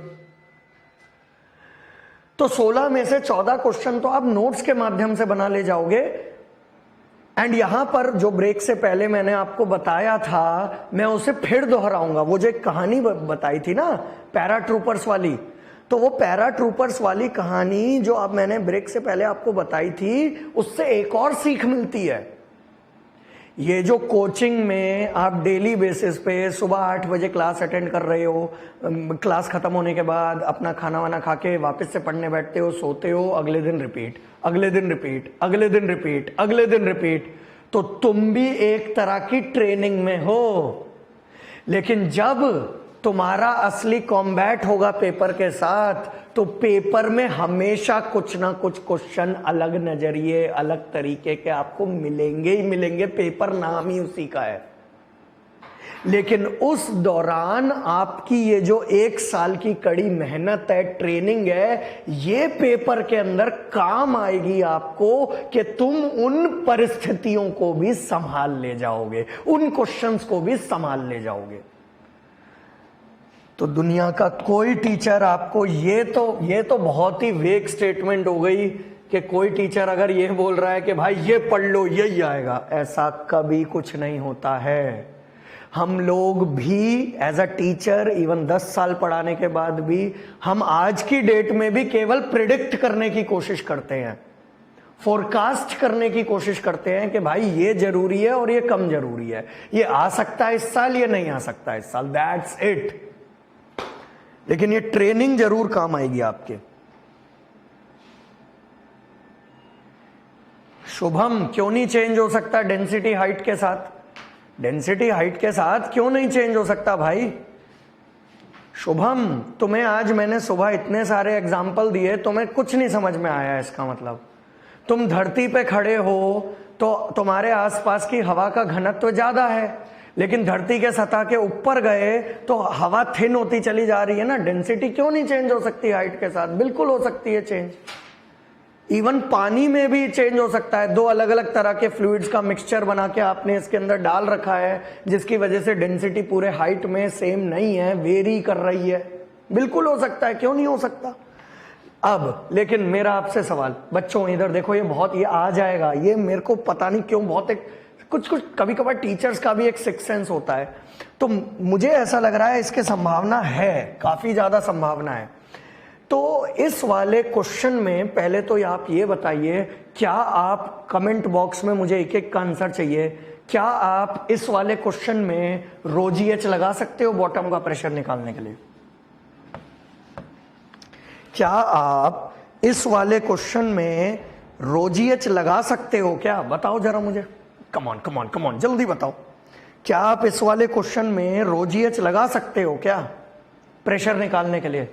तो 16 में से 14 क्वेश्चन तो आप नोट्स के माध्यम से बना ले जाओगे। एंड यहां पर जो ब्रेक से पहले मैंने आपको बताया था, मैं उसे फिर दोहराऊंगा। वो जो एक कहानी बताई थी ना पैराट्रूपर्स वाली, तो वो पैराट्रूपर्स वाली कहानी जो अब मैंने ब्रेक से पहले आपको बताई थी, उससे एक और सीख मिलती है। ये जो कोचिंग में आप डेली बेसिस पे सुबह 8 बजे क्लास अटेंड कर रहे हो, क्लास खत्म होने के बाद अपना खाना वाना खा के वापस से पढ़ने बैठते हो, सोते हो, अगले दिन रिपीट, अगले दिन रिपीट, अगले दिन रिपीट, अगले दिन रिपीट, तो तुम भी एक तरह की ट्रेनिंग में हो। लेकिन जब तुम्हारा असली कॉम्बैट होगा पेपर के साथ, तो पेपर में हमेशा कुछ ना कुछ क्वेश्चन अलग नजरिए, अलग तरीके के आपको मिलेंगे ही मिलेंगे। पेपर नाम ही उसी का है। लेकिन उस दौरान आपकी ये जो 1 साल की कड़ी मेहनत है, ट्रेनिंग है, ये पेपर के अंदर काम आएगी आपको कि तुम उन परिस्थितियों को भी संभाल ले जाओगे, उन क्वेश्चंस को भी संभाल ले जाओगे। तो दुनिया का कोई टीचर आपको ये तो बहुत ही वेग स्टेटमेंट हो गई कि कोई टीचर अगर ये बोल रहा है कि भाई ये पढ़ लो यही आएगा, ऐसा कभी कुछ नहीं होता है। हम लोग भी एज अ टीचर इवन 10 साल पढ़ाने के बाद भी हम आज की डेट में भी केवल प्रिडिक्ट करने की कोशिश करते हैं, फोरकास्ट करने की कोशिश करते हैं कि भाई ये जरूरी है और ये कम जरूरी है, ये आ सकता है इस साल, ये नहीं आ सकता इस साल, दैट्स इट। लेकिन ये ट्रेनिंग जरूर काम आएगी आपके। शुभम, क्यों नहीं चेंज हो सकता डेंसिटी हाइट के साथ? डेंसिटी हाइट के साथ क्यों नहीं चेंज हो सकता भाई? शुभम, तुम्हें आज मैंने सुबह इतने सारे एग्जाम्पल दिए, तुम्हें कुछ नहीं समझ में आया। इसका मतलब तुम धरती पे खड़े हो तो तुम्हारे आसपास की हवा का घनत्व ज्यादा है, लेकिन धरती के सतह के ऊपर गए तो हवा थिन होती चली जा रही है ना। डेंसिटी क्यों नहीं चेंज हो सकती हाइट के साथ? बिल्कुल हो सकती है चेंज। इवन पानी में भी चेंज हो सकता है। 2 अलग अलग तरह के फ्लूइड्स का मिक्सचर बना के आपने इसके अंदर डाल रखा है, जिसकी वजह से डेंसिटी पूरे हाइट में सेम नहीं है, वेरी कर रही है। बिल्कुल हो सकता है, क्यों नहीं हो सकता? अब लेकिन मेरा आपसे सवाल, बच्चों इधर देखो, ये आ जाएगा, ये मेरे को पता नहीं क्यों बहुत एक कुछ कभी कभार टीचर्स का भी एक सिक्स सेंस होता है, तो मुझे ऐसा लग रहा है इसके संभावना है, काफी ज्यादा संभावना है। तो इस वाले क्वेश्चन में पहले तो आप ये बताइए, क्या आप कमेंट बॉक्स में, मुझे एक एक का आंसर चाहिए, क्या आप इस वाले क्वेश्चन में रो GH लगा सकते हो बॉटम का प्रेशर निकालने के लिए? क्या आप इस वाले क्वेश्चन में रो GH लगा सकते हो क्या? बताओ जरा मुझे, कमॉन कमॉन कमॉन, जल्दी बताओ। क्या आप इस वाले क्वेश्चन में रो GH लगा सकते हो क्या प्रेशर निकालने के लिए?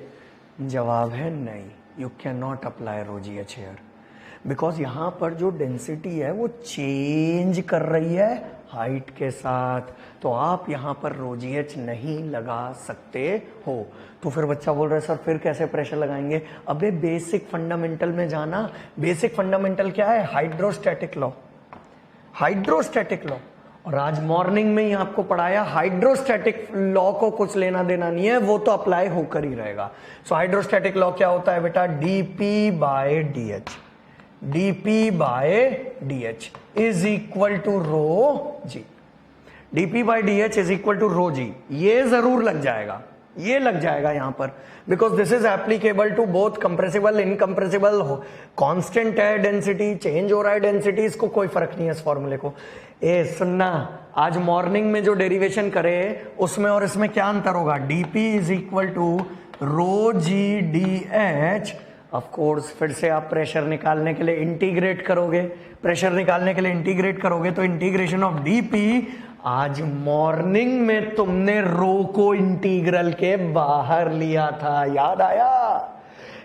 जवाब है नहीं, you can not apply rho GH here, because यहां पर जो डेंसिटी है वो चेंज कर रही है हाइट के साथ, तो आप यहां पर रो GH नहीं लगा सकते हो। तो फिर बच्चा बोल रहा है सर फिर कैसे प्रेशर लगाएंगे? अबे बेसिक फंडामेंटल में जाना। बेसिक फंडामेंटल क्या है? Hydrostatic law, hydrostatic law. और आज मॉर्निंग में ही आपको पढ़ाया, हाइड्रोस्टैटिक लॉ को कुछ लेना देना नहीं है, वो तो अप्लाई होकर ही रहेगा। सो हाइड्रोस्टैटिक लॉ क्या होता है बेटा? dP/dH, dP/dH is equal to rho G, dP/dH is equal to rho G। ये जरूर लग जाएगा, ये लग जाएगा यहां पर, because this is applicable to both compressible, incompressible. Constant है डेंसिटी, चेंज हो रहा है डेंसिटी, इसको कोई फर्क नहीं है इस फॉर्मूले को। ए सुनना, आज मॉर्निंग में जो डेरिवेशन करे उसमें और इसमें क्या अंतर होगा? dP is equal to rho GdH। Of course फिर से आप प्रेशर निकालने के लिए इंटीग्रेट करोगे, प्रेशर निकालने के लिए इंटीग्रेट करोगे तो इंटीग्रेशन ऑफ dP, आज मॉर्निंग में तुमने रो को इंटीग्रल के बाहर लिया था, याद आया?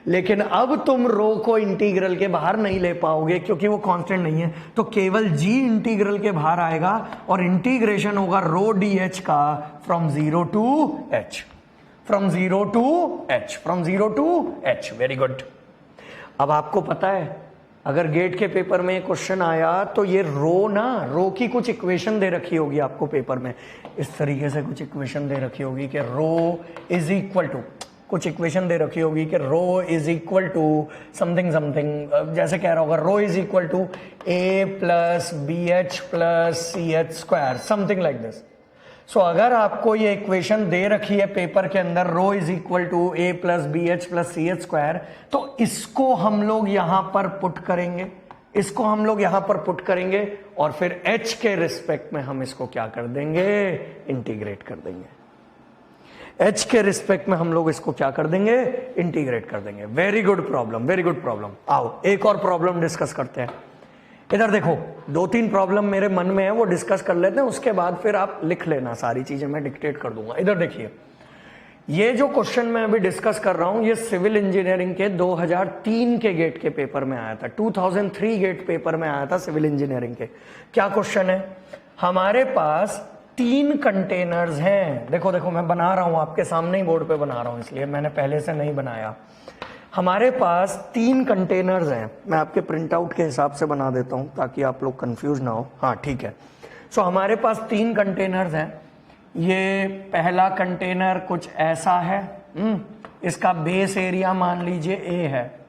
लेकिन अब तुम रो को इंटीग्रल के बाहर नहीं ले पाओगे क्योंकि वो कांस्टेंट नहीं है, तो केवल g इंटीग्रल के बाहर आएगा और इंटीग्रेशन होगा रो डी का from 0 to h, from 0 to h, from 0 to h। Very good. अब आपको पता है अगर गेट के पेपर में क्वेश्चन आया तो ये रो की कुछ इक्वेशन दे रखी होगी आपको पेपर में, इस तरीके से कुछ इक्वेशन दे रखी होगी कि रो इज इक्वल टू, कुछ इक्वेशन दे रखी होगी कि rho is equal to something something, जैसे कह रहा होगा rho is equal to a plus b h plus c h square, something like this. So अगर आपको ये इक्वेशन दे रखी है पेपर के अंदर rho is equal to a plus b h plus c h square, तो इसको हम लोग यहां पर पुट करेंगे, इसको हम लोग यहां पर पुट करेंगे और फिर h के रिस्पेक्ट में हम इसको क्या कर देंगे, इंटीग्रेट कर देंगे। h के रिस्पेक्ट में हम लोग इसको क्या कर देंगे, इंटीग्रेट कर देंगे। Very good problem, very good problem. आओ एक और प्रॉब्लम डिस्कस करते हैं। इधर देखो 2-3 प्रॉब्लम मेरे मन में है वो डिस्कस कर लेते हैं, उसके बाद फिर आप लिख लेना, सारी चीजें मैं डिक्टेट कर दूंगा। इधर देखिए, ये जो क्वेश्चन मैं अभी डिस्कस कर रहा हूं ये सिविल इंजीनियरिंग के 2003 के गेट के पेपर में आया था, 2003 गेट पेपर में आया था सिविल इंजीनियरिंग के। क्या क्वेश्चन है, हमारे पास 3 कंटेनर्स हैं। देखो देखो मैं बना रहा हूं आपके सामने ही बोर्ड पे बना रहा हूं, इसलिए मैंने पहले से नहीं बनाया। हमारे पास 3 कंटेनर्स हैं, मैं आपके प्रिंट आउट के हिसाब से बना देता हूं ताकि आप लोग कंफ्यूज ना हो। हाँ ठीक है। सो हमारे पास 3 कंटेनर्स हैं। ये पहला कंटेनर कुछ ऐसा है, इसका बेस एरिया मान लीजिए A है।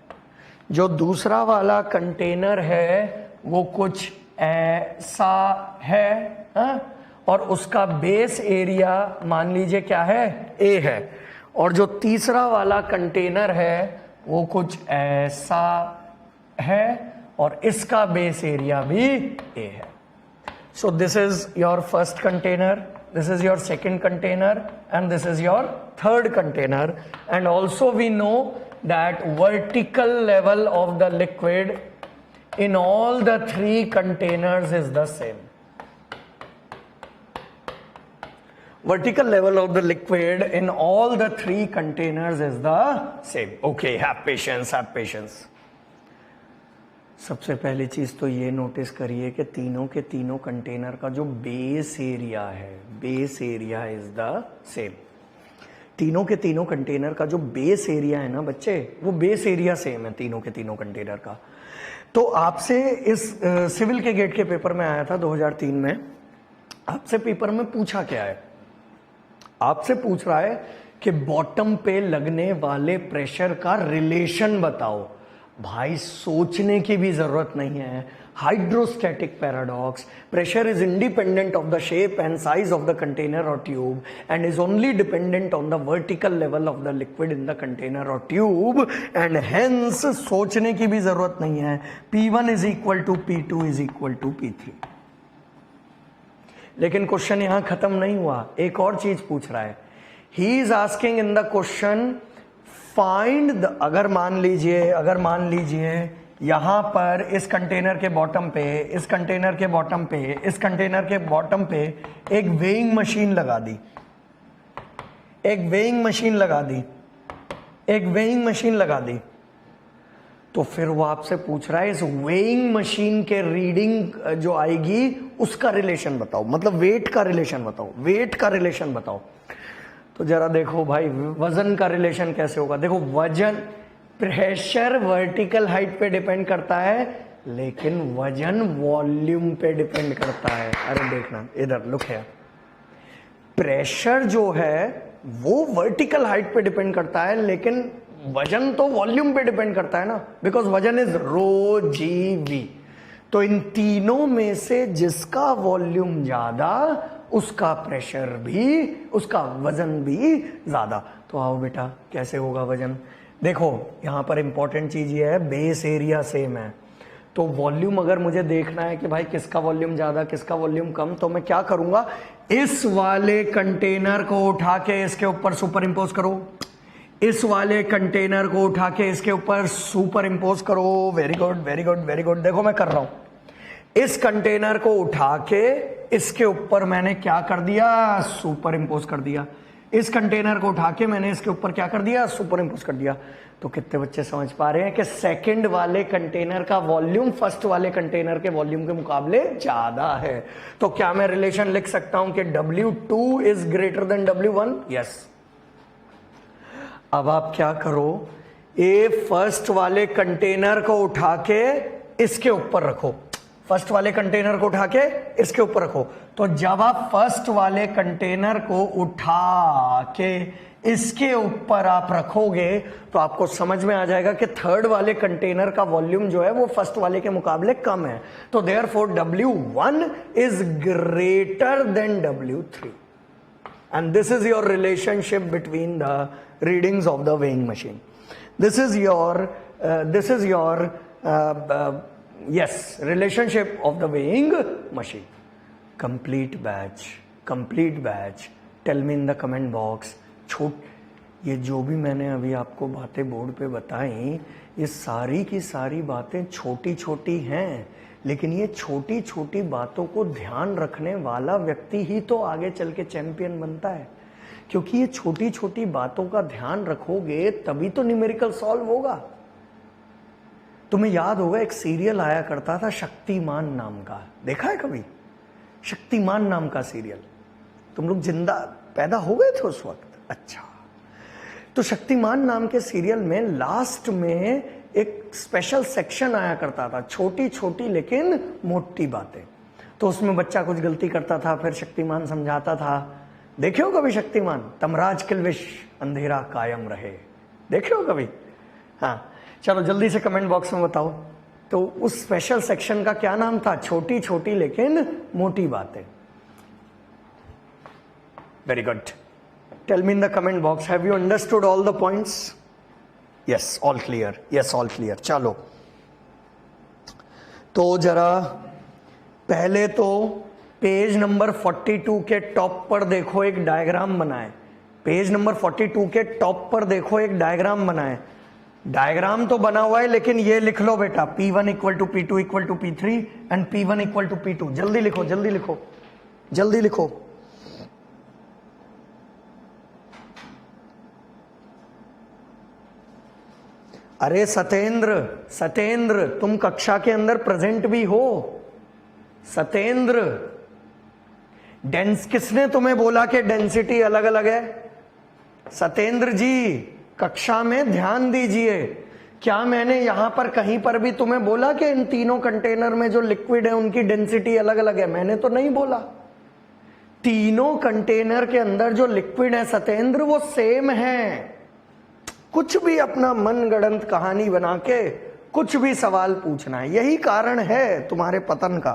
जो दूसरा वाला कंटेनर है वो कुछ ऐसा है, और उसका बेस एरिया मान लीजिए क्या है, A है। और जो तीसरा वाला कंटेनर है वो कुछ ऐसा है और इसका बेस एरिया भी A है। So this is your first container, this is your second container and this is your third container, and also we know that vertical level of the liquid in all the 3 containers is the same. Vertical level of the liquid in all the 3 containers is the same. Okay, have patience, have patience. सबसे पहली चीज तो ये notice करिए कि तीनों के तीनों कंटेनर का जो बेस एरिया है, base area is the same. तीनों के तीनों कंटेनर का जो बेस एरिया है ना बच्चे, वो बेस एरिया सेम है तीनों के तीनों कंटेनर का। तो आपसे इस सिविल के गेट के पेपर में आया था 2003 में, आपसे पेपर में पूछा क्या है, आपसे पूछ रहा है कि बॉटम पे लगने वाले प्रेशर का रिलेशन बताओ। भाई सोचने की भी जरूरत नहीं है। Hydrostatic paradox, pressure is independent of the shape and size of the container और tube and is only dependent on the vertical level of the liquid in the container और ट्यूब, एंड हेंस सोचने की भी जरूरत नहीं है। P1 is equal to P2 is equal to P3। लेकिन question यहां खत्म नहीं हुआ, एक और चीज पूछ रहा है। He is asking in the question find the, अगर मान लीजिए यहां पर इस कंटेनर के बॉटम पे, इस कंटेनर के बॉटम पे, इस कंटेनर के बॉटम पे एक वेइंग मशीन लगा दी, एक वेइंग मशीन लगा दी, एक वेइंग मशीन लगा दी, तो फिर वो आपसे पूछ रहा है इस वेइंग मशीन के रीडिंग जो आएगी उसका रिलेशन बताओ, मतलब वेट का रिलेशन बताओ, वेट का रिलेशन बताओ। तो जरा देखो भाई वजन का रिलेशन कैसे होगा। देखो वजन, प्रेशर वर्टिकल हाइट पे डिपेंड करता है लेकिन वजन वॉल्यूम पे डिपेंड करता है। अरे देखना इधर लुक है, प्रेशर जो है वो वर्टिकल हाइट पे डिपेंड करता है लेकिन वजन तो वॉल्यूम पे डिपेंड करता है ना, बिकॉज वजन इज रो जी वी। तो इन तीनों में से जिसका वॉल्यूम ज्यादा उसका प्रेशर भी, उसका वजन भी ज्यादा। तो आओ बेटा कैसे होगा वजन। देखो यहां पर इंपॉर्टेंट चीज ये है, बेस एरिया सेम है, तो वॉल्यूम अगर मुझे देखना है कि भाई किसका वॉल्यूम ज्यादा किसका वॉल्यूम कम, तो मैं क्या करूंगा, इस वाले कंटेनर को उठा के इसके ऊपर सुपर इंपोज करो, इस वाले कंटेनर को उठा के इसके ऊपर सुपर इंपोज करो। Very good very good very good. देखो मैं कर रहा हूं, इस कंटेनर को उठा के इसके ऊपर मैंने क्या कर दिया, सुपर इंपोज कर दिया। इस कंटेनर को उठा के मैंने इसके ऊपर क्या कर दिया, सुपर इम्पोज कर दिया। तो कितने बच्चे समझ पा रहे हैं कि सेकंड वाले कंटेनर का वॉल्यूम फर्स्ट वाले कंटेनर के वॉल्यूम के मुकाबले ज्यादा है। तो क्या मैं रिलेशन लिख सकता हूं कि W2 is greater then W1? Yes. अब आप क्या करो, ए फर्स्ट वाले कंटेनर को उठा के इसके ऊपर रखो, फर्स्ट वाले कंटेनर को उठा के इसके ऊपर रखो। तो जब आप फर्स्ट वाले कंटेनर को उठा के इसके ऊपर आप रखोगे तो आपको समझ में आ जाएगा कि थर्ड वाले कंटेनर का वॉल्यूम जो है वो फर्स्ट वाले के मुकाबले कम है। तो therefore W1 is greater then W3 and this is your relationship between the readings of the weighing machine. This is your yes, relationship of the weighing machine. Complete batch. Tell me in the comment box. ये जो भी मैंने अभी आपको बातें board पे बताई, ये सारी की सारी बातें छोटी छोटी हैं, लेकिन ये छोटी छोटी बातों को ध्यान रखने वाला व्यक्ति ही तो आगे चल के चैंपियन बनता है। क्योंकि ये छोटी छोटी बातों का ध्यान रखोगे तभी तो न्यूमेरिकल सॉल्व होगा। तुम्हें याद होगा एक सीरियल आया करता था शक्तिमान नाम का, देखा है कभी? शक्तिमान नाम का सीरियल। तुम लोग जिंदा पैदा हो गए थे उस वक्त? अच्छा। तो शक्तिमान नाम के सीरियल में लास्ट में एक स्पेशल सेक्शन आया करता था, छोटी छोटी लेकिन मोटी बातें। तो उसमें बच्चा कुछ गलती करता था, फिर शक्तिमान समझाता था। देखे हो कभी शक्तिमान? तमराज किल्विश अंधेरा कायम रहे, देखे हो कभी? हाँ, चलो जल्दी से कमेंट बॉक्स में बताओ। तो उस स्पेशल सेक्शन का क्या नाम था? छोटी छोटी लेकिन मोटी बातें। Very good. Tell me in the comment box, have you understood all the points? Yes, all clear. Yes, all clear. चलो तो जरा पहले तो पेज नंबर 42 के टॉप पर देखो एक डायग्राम बनाए। पेज नंबर 42 के टॉप पर देखो एक डायग्राम बनाए। डायग्राम तो बना हुआ है लेकिन ये लिख लो बेटा, P1 equal to P2 equal to P3 and P1 equal to P2। जल्दी लिखो, जल्दी लिखो, जल्दी लिखो। अरे सतेंद्र तुम कक्षा के अंदर प्रेजेंट भी हो। सतेंद्र, किसने तुम्हें बोला कि डेंसिटी अलग अलग है? सतेंद्र जी, कक्षा में ध्यान दीजिए। क्या मैंने यहां पर कहीं पर भी तुम्हें बोला कि इन तीनों कंटेनर में जो लिक्विड है उनकी डेंसिटी अलग अलग है? मैंने तो नहीं बोला। तीनों कंटेनर के अंदर जो लिक्विड है सतेंद्र वो सेम है। कुछ भी अपना मनगढ़ंत कहानी बना के कुछ भी सवाल पूछना है, यही कारण है तुम्हारे पतन का।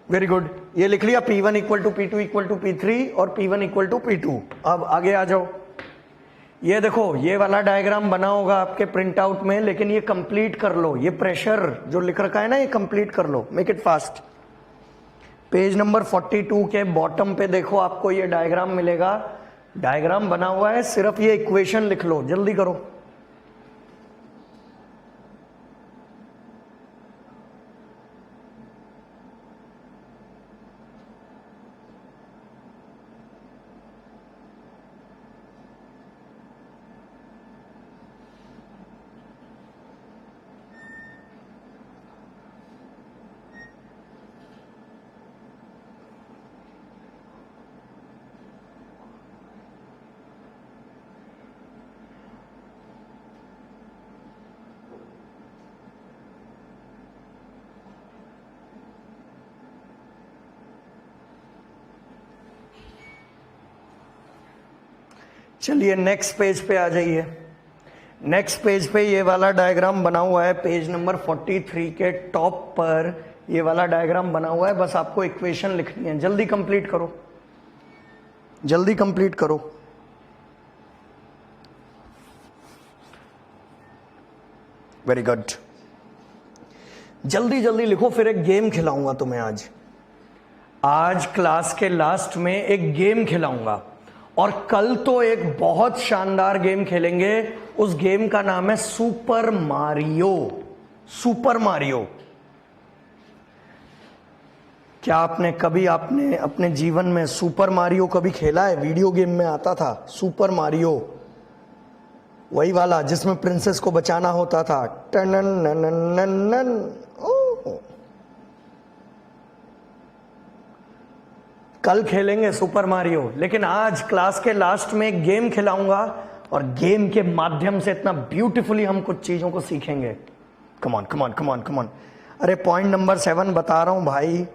वेरी गुड, ये लिख लिया P1 equal to P2 equal to P3 और P1 इक्वल टू P2। अब आगे आ जाओ। ये देखो, ये वाला डायग्राम बना होगा आपके प्रिंट आउट में, लेकिन ये कंप्लीट कर लो। ये प्रेशर जो लिख रखा है ना, ये कंप्लीट कर लो, make it fast. Page number 42 के बॉटम पे देखो, आपको ये डायग्राम मिलेगा। डायग्राम बना हुआ है, सिर्फ ये इक्वेशन लिख लो, जल्दी करो। चलिए नेक्स्ट पेज पे आ जाइए। नेक्स्ट पेज पे ये वाला डायग्राम बना हुआ है, पेज नंबर 43 के टॉप पर ये वाला डायग्राम बना हुआ है। बस आपको इक्वेशन लिखनी है, जल्दी कंप्लीट करो, जल्दी कंप्लीट करो। वेरी गुड, जल्दी जल्दी लिखो, फिर एक गेम खिलाऊंगा तुम्हें आज। आज क्लास के लास्ट में एक गेम खिलाऊंगा और कल तो एक बहुत शानदार गेम खेलेंगे। उस गेम का नाम है सुपर मारियो। Super Mario. क्या आपने अपने जीवन में सुपर मारियो कभी खेला है? वीडियो गेम में आता था सुपर मारियो, वही वाला जिसमें प्रिंसेस को बचाना होता था। टनन ननन ननन। ओह, कल खेलेंगे सुपर मारियो, लेकिन आज क्लास के लास्ट में एक गेम खिलाऊंगा और गेम के माध्यम से इतना ब्यूटीफुली हम कुछ चीजों को सीखेंगे। कमान कमान कमान कमान। अरे पॉइंट नंबर 7 बता रहा हूं भाई।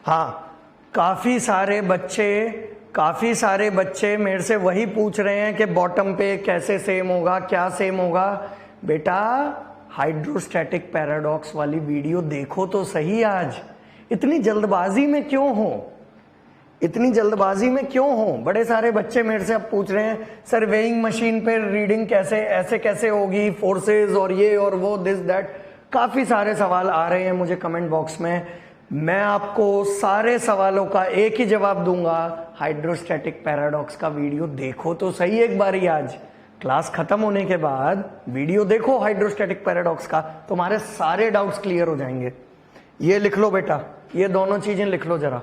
हाँ, काफी सारे बच्चे मेरे से वही पूछ रहे हैं कि बॉटम पे कैसे सेम होगा, क्या सेम होगा। बेटा हाइड्रोस्टैटिक पैराडॉक्स वाली वीडियो देखो तो सही। आज इतनी जल्दबाजी में क्यों हो? बड़े सारे बच्चे मेरे से अब पूछ रहे हैं सर वेइंग मशीन पे रीडिंग कैसे होगी, फोर्सेस और ये और वो, दिस दैट। काफी सारे सवाल आ रहे हैं मुझे कमेंट बॉक्स में। मैं आपको सारे सवालों का एक ही जवाब दूंगा। हाइड्रोस्टैटिक पैराडॉक्स का वीडियो देखो तो सही एक बार ही। आज क्लास खत्म होने के बाद वीडियो देखो हाइड्रोस्टैटिक पैराडॉक्स का, तुम्हारे सारे डाउट्स क्लियर हो जाएंगे। ये लिख लो बेटा, ये दोनों चीजें लिख लो जरा।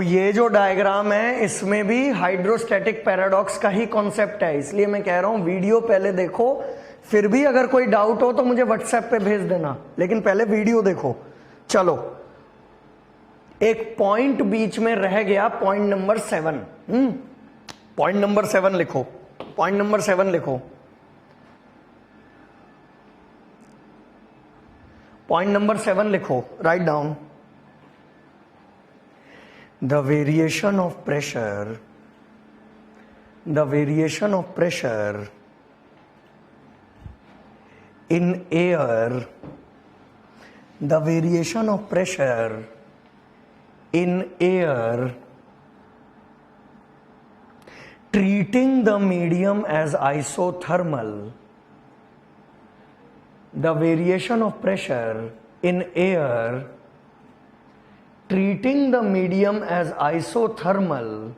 ये जो डायग्राम है इसमें भी हाइड्रोस्टैटिक पैराडॉक्स का ही कॉन्सेप्ट है, इसलिए मैं कह रहा हूं वीडियो पहले देखो। फिर भी अगर कोई डाउट हो तो मुझे व्हाट्सएप पे भेज देना, लेकिन पहले वीडियो देखो। चलो, एक पॉइंट बीच में रह गया, पॉइंट नंबर 7। पॉइंट नंबर 7 लिखो, पॉइंट नंबर 7 लिखो। पॉइंट नंबर 7 लिखो, write down. The variation of pressure in air, treating the medium as isothermal. The variation of pressure in air treating the medium as isothermal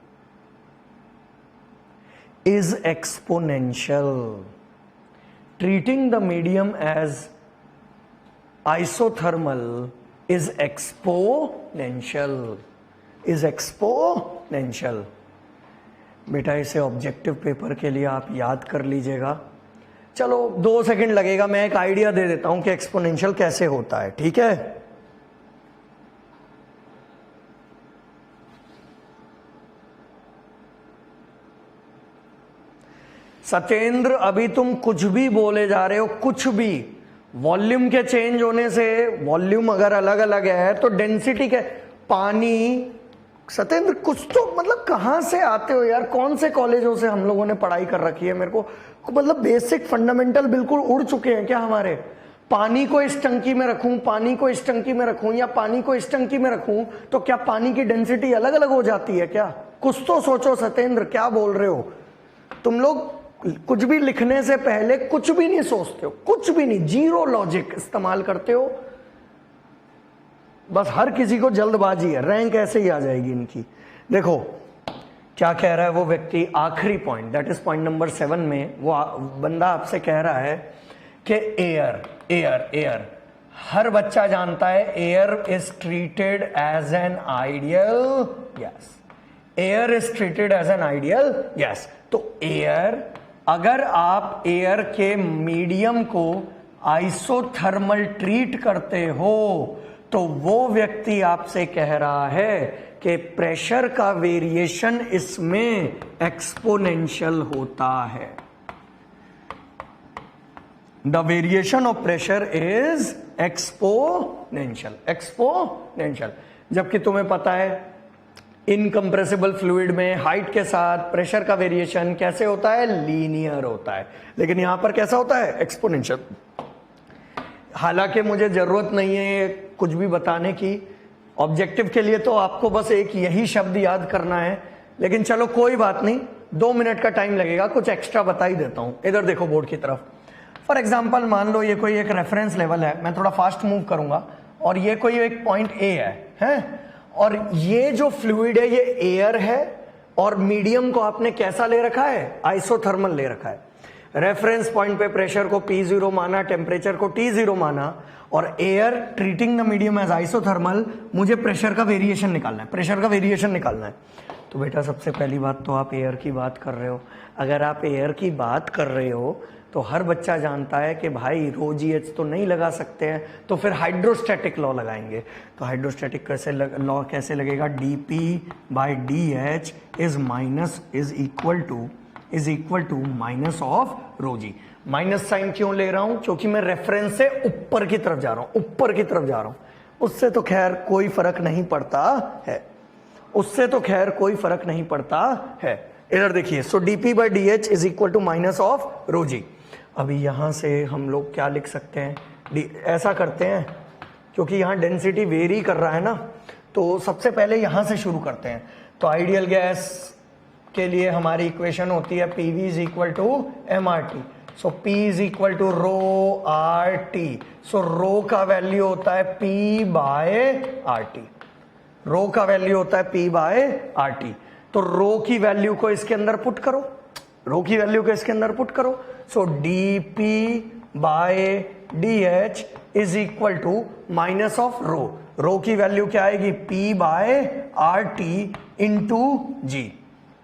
is exponential. Treating the medium as isothermal is exponential. बेटा इसे objective paper के लिए आप याद कर लीजिएगा। चलो 2 second लगेगा, मैं एक आइडिया दे देता हूं कि एक्सपोनेंशियल कैसे होता है, ठीक है? सत्येंद्र, अभी तुम कुछ भी बोले जा रहे हो, कुछ भी। वॉल्यूम के चेंज होने से, वॉल्यूम अगर अलग अलग है तो डेंसिटी के पानी। सत्येंद्र कुछ तो मतलब कहां से आते हो यार? कौन से कॉलेजों से हम लोगों ने पढ़ाई कर रखी है? मेरे को मतलब बेसिक फंडामेंटल बिल्कुल उड़ चुके हैं क्या हमारे? पानी को इस टंकी में रखूं, पानी को इस टंकी में रखूं या पानी को इस टंकी में रखूं तो क्या पानी की डेंसिटी अलग अलग हो जाती है क्या? कुछ तो सोचो सत्येंद्र, क्या बोल रहे हो तुम लोग? कुछ भी लिखने से पहले कुछ भी नहीं सोचते हो, कुछ भी नहीं, जीरो लॉजिक इस्तेमाल करते हो। बस हर किसी को जल्दबाजी है, रैंक ऐसे ही आ जाएगी इनकी। देखो क्या कह रहा है वो व्यक्ति, आखिरी point, that is point number 7 में वो बंदा आपसे कह रहा है कि एयर हर बच्चा जानता है air is treated as an ideal. Yes, air is treated as an ideal. Yes, तो एयर, अगर आप एयर के मीडियम को आइसोथर्मल ट्रीट करते हो तो वो व्यक्ति आपसे कह रहा है कि प्रेशर का वेरिएशन इसमें एक्सपोनेंशियल होता है। The variation of pressure is exponential. जबकि तुम्हें पता है इनकम्प्रेसिबल फ्लूइड में हाइट के साथ प्रेशर का वेरिएशन कैसे होता है? लीनियर होता है। लेकिन यहां पर कैसा होता है? एक्सपोनेंशियल। हालांकि मुझे जरूरत नहीं है कुछ भी बताने की, ऑब्जेक्टिव के लिए तो आपको बस एक यही शब्द याद करना है। लेकिन चलो कोई बात नहीं, 2 मिनट का टाइम लगेगा, कुछ एक्स्ट्रा बता ही देता हूं। इधर देखो बोर्ड की तरफ। फॉर एग्जाम्पल मान लो ये कोई एक रेफरेंस लेवल है, मैं थोड़ा फास्ट मूव करूंगा, और ये कोई एक पॉइंट ए है? और ये जो फ्लूइड है ये एयर है, और मीडियम को आपने कैसा ले रखा है? आइसोथर्मल ले रखा है। रेफरेंस पॉइंट पे प्रेशर को P0 माना, टेम्परेचर को T0 माना, और air treating the medium as isothermal, मुझे प्रेशर का वेरिएशन निकालना है, प्रेशर का वेरिएशन निकालना है। तो बेटा सबसे पहली बात तो आप एयर की बात कर रहे हो। अगर आप एयर की बात कर रहे हो तो हर बच्चा जानता है कि भाई रो GH तो नहीं लगा सकते हैं, तो फिर हाइड्रोस्टैटिक लॉ लगाएंगे। तो हाइड्रोस्टैटिक लॉ कैसे लगेगा? dP/dH is equal to minus of rho G. Minus sign क्यों ले रहा हूं? क्योंकि मैं रेफरेंस से ऊपर की तरफ जा रहा हूं, ऊपर की तरफ जा रहा हूं। उससे तो खैर कोई फर्क नहीं पड़ता है, उससे तो खैर कोई फर्क नहीं पड़ता है। इधर देखिए, so dP/dH is equal to minus of rho g. अभी यहां से हम लोग क्या लिख सकते हैं? ऐसा करते हैं, क्योंकि यहां डेंसिटी वेरी कर रहा है ना, तो सबसे पहले यहां से शुरू करते हैं। तो आइडियल गैस के लिए हमारी इक्वेशन होती है PV is equal to MRT। So P is equal to rho RT। So rho का वैल्यू होता है P/RT। रो का वैल्यू होता है P/RT। तो रो की वैल्यू को इसके अंदर पुट करो, रो की वैल्यू को इसके अंदर पुट करो। So dP/dH is equal to minus of rho. Rho की वैल्यू क्या आएगी? P/RT इंटू जी,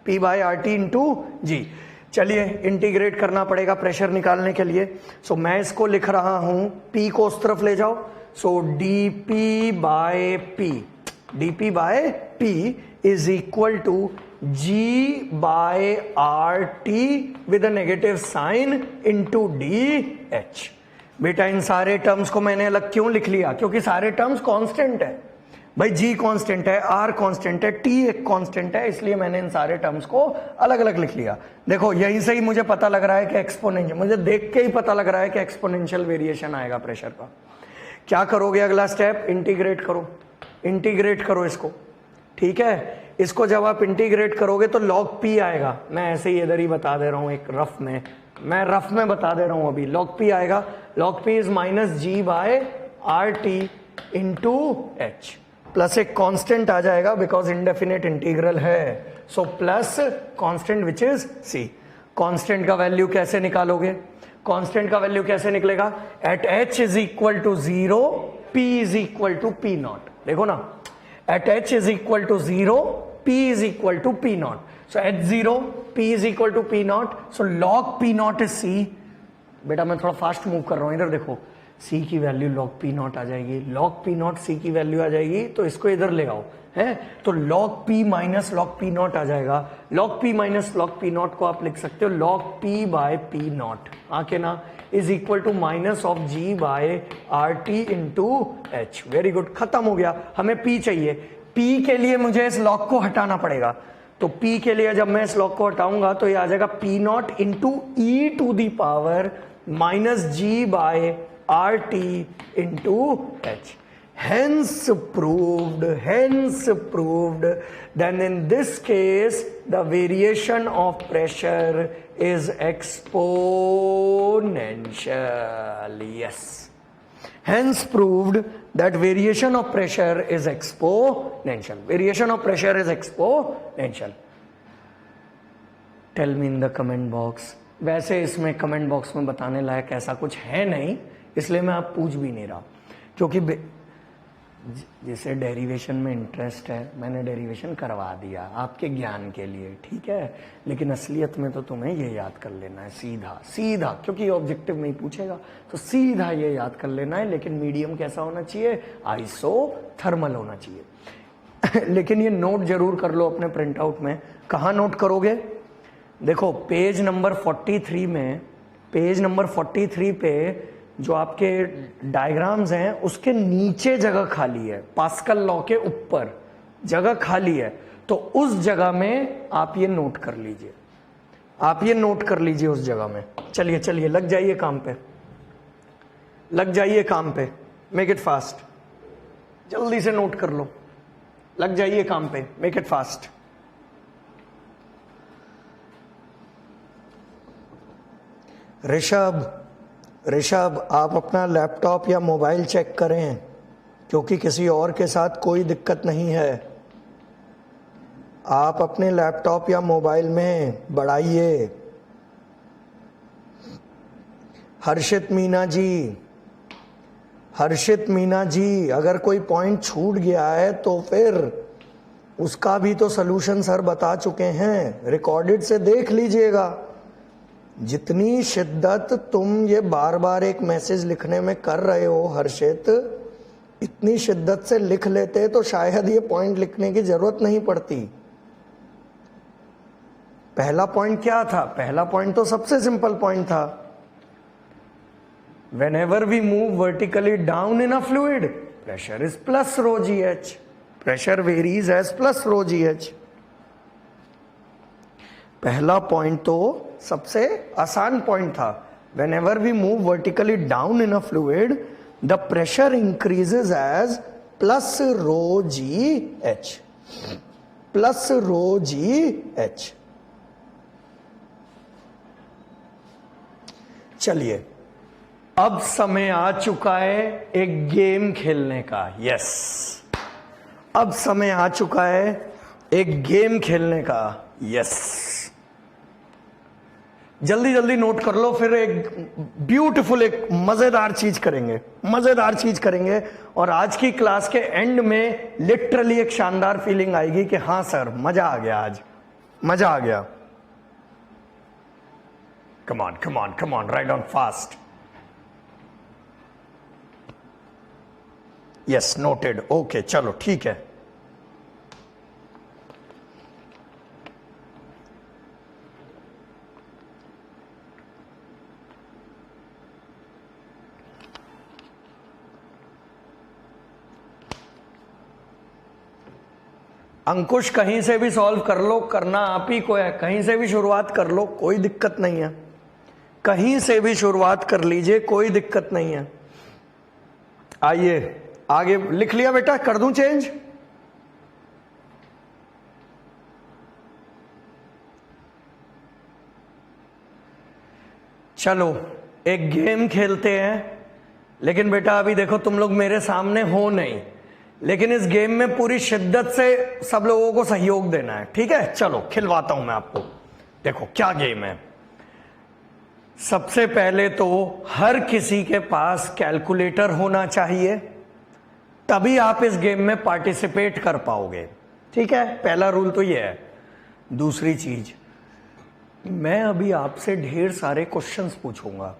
P/RT इंटू जी। चलिए इंटीग्रेट करना पड़ेगा प्रेशर निकालने के लिए। सो मैं इसको लिख रहा हूं, P को उस तरफ ले जाओ। So dP/P is equal to G/RT with a negative sign into DH। बेटा इन सारे टर्म्स को मैंने अलग क्यों लिख लिया? क्योंकि सारे टर्म्स कांस्टेंट है भाई। G कांस्टेंट है, R कांस्टेंट है, T एक कांस्टेंट है, इसलिए मैंने इन सारे टर्म्स को अलग अलग लिख लिया। देखो यहीं से ही मुझे पता लग रहा है कि एक्सपोनेंशियल, मुझे देख के ही पता लग रहा है कि एक्सपोनेंशियल वेरिएशन आएगा प्रेशर का। क्या करोगे? अगला स्टेप इंटीग्रेट करो, इंटीग्रेट करो इसको, ठीक है। इसको जब आप इंटीग्रेट करोगे तो log P आएगा। मैं ऐसे ही इधर ही बता दे रहा हूं, एक रफ में, मैं रफ में बता दे रहा हूं अभी। log P आएगा, log P is minus G/RT into H, plus एक कांस्टेंट आ जाएगा बिकॉज इंडेफिनिट इंटीग्रल है। So plus constant which is C। Constant का वैल्यू कैसे निकालोगे? कांस्टेंट का वैल्यू कैसे निकलेगा? At H is equal to 0, P is equal to P0। देखो ना, at H is equal to 0, P is equal to P0। So at 0 P is equal to P0, so log P0 is C। बेटा मैं थोड़ा fast move कर रहा हूं, इधर देखो, C की वैल्यू log P0 आ जाएगी, log P0 C की वैल्यू आ जाएगी, तो इसको इधर ले आओ, है तो log P minus log P0 आ जाएगा। log P minus log P0 को आप लिख सकते हो log P/P0, आके ना, is equal to minus of G/RT into H। Very good, खत्म हो गया। हमें P चाहिए, P के लिए मुझे इस log को हटाना पड़ेगा। तो P के लिए जब मैं इस log को हटाऊंगा तो ये आ जाएगा P0 into E to the power minus G/RT into H. Hence proved, then in this case the variation of pressure is exponential. Yes. Hence proved that variation of pressure is exponential. Variation of pressure is exponential. Tell me in the comment box. वैसे इसमें comment box में बताने लायक ऐसा कुछ है नहीं, इसलिए मैं आप पूछ भी नहीं रहा, क्योंकि जिसे डेरिवेशन में इंटरेस्ट है मैंने डेरिवेशन करवा दिया आपके ज्ञान के लिए, ठीक है। लेकिन असलियत में तो तुम्हें ये याद कर लेना है सीधा सीधा, क्योंकि ऑब्जेक्टिव में ही पूछेगा, तो सीधा ये याद कर लेना है। लेकिन मीडियम कैसा होना चाहिए? आइसोथर्मल होना चाहिए। लेकिन ये नोट जरूर कर लो अपने प्रिंट आउट में। कहाँ नोट करोगे? देखो पेज नंबर 43 में, पेज नंबर 43 पे जो आपके डायग्राम्स हैं उसके नीचे जगह खाली है, पास्कल लॉ के ऊपर जगह खाली है, तो उस जगह में आप ये नोट कर लीजिए, आप ये नोट कर लीजिए उस जगह में। चलिए चलिए लग जाइए काम पे, लग जाइए काम पे, मेक इट फास्ट, जल्दी से नोट कर लो, लग जाइए काम पे, मेक इट फास्ट। ऋषभ आप अपना लैपटॉप या मोबाइल चेक करें, क्योंकि किसी और के साथ कोई दिक्कत नहीं है। आप अपने लैपटॉप या मोबाइल में बढ़ाइए। हर्षित मीना जी, अगर कोई पॉइंट छूट गया है तो फिर उसका भी तो सलूशन सर बता चुके हैं, रिकॉर्डेड से देख लीजिएगा। जितनी शिद्दत तुम ये बार बार एक मैसेज लिखने में कर रहे हो हर्षित, इतनी शिद्दत से लिख लेते तो शायद ये पॉइंट लिखने की जरूरत नहीं पड़ती। पहला पॉइंट क्या था? पहला पॉइंट तो सबसे सिंपल पॉइंट था, whenever we move vertically down in a fluid, pressure is plus rho gh. Pressure varies as plus rho gh. पहला पॉइंट तो सबसे आसान पॉइंट था, whenever we move vertically down in a fluid, the pressure increases as plus rho gh. Plus rho gh. चलिए अब समय आ चुका है एक गेम खेलने का। यस, अब समय आ चुका है एक गेम खेलने का। यस, जल्दी जल्दी नोट कर लो, फिर एक ब्यूटीफुल एक मजेदार चीज करेंगे, मजेदार चीज करेंगे। और आज की क्लास के एंड में लिटरली एक शानदार फीलिंग आएगी कि हाँ सर मजा आ गया, आज मजा आ गया। Come on come on come on, right on fast. Yes, noted, okay, चलो ठीक है। अंकुश कहीं से भी सॉल्व कर लो, करना आप ही को है, कहीं से भी शुरुआत कर लो, कोई दिक्कत नहीं है, कहीं से भी शुरुआत कर लीजिए, कोई दिक्कत नहीं है। आइए आगे, लिख लिया बेटा, कर दूं चेंज? चलो एक गेम खेलते हैं, लेकिन बेटा अभी देखो तुम लोग मेरे सामने हो नहीं, लेकिन इस गेम में पूरी शिद्दत से सब लोगों को सहयोग देना है, ठीक है? चलो खिलवाता हूं मैं आपको, देखो क्या गेम है। सबसे पहले तो हर किसी के पास कैलकुलेटर होना चाहिए, तभी आप इस गेम में पार्टिसिपेट कर पाओगे, ठीक है? पहला रूल तो ये है। दूसरी चीज, मैं अभी आपसे ढेर सारे क्वेश्चंस पूछूंगा,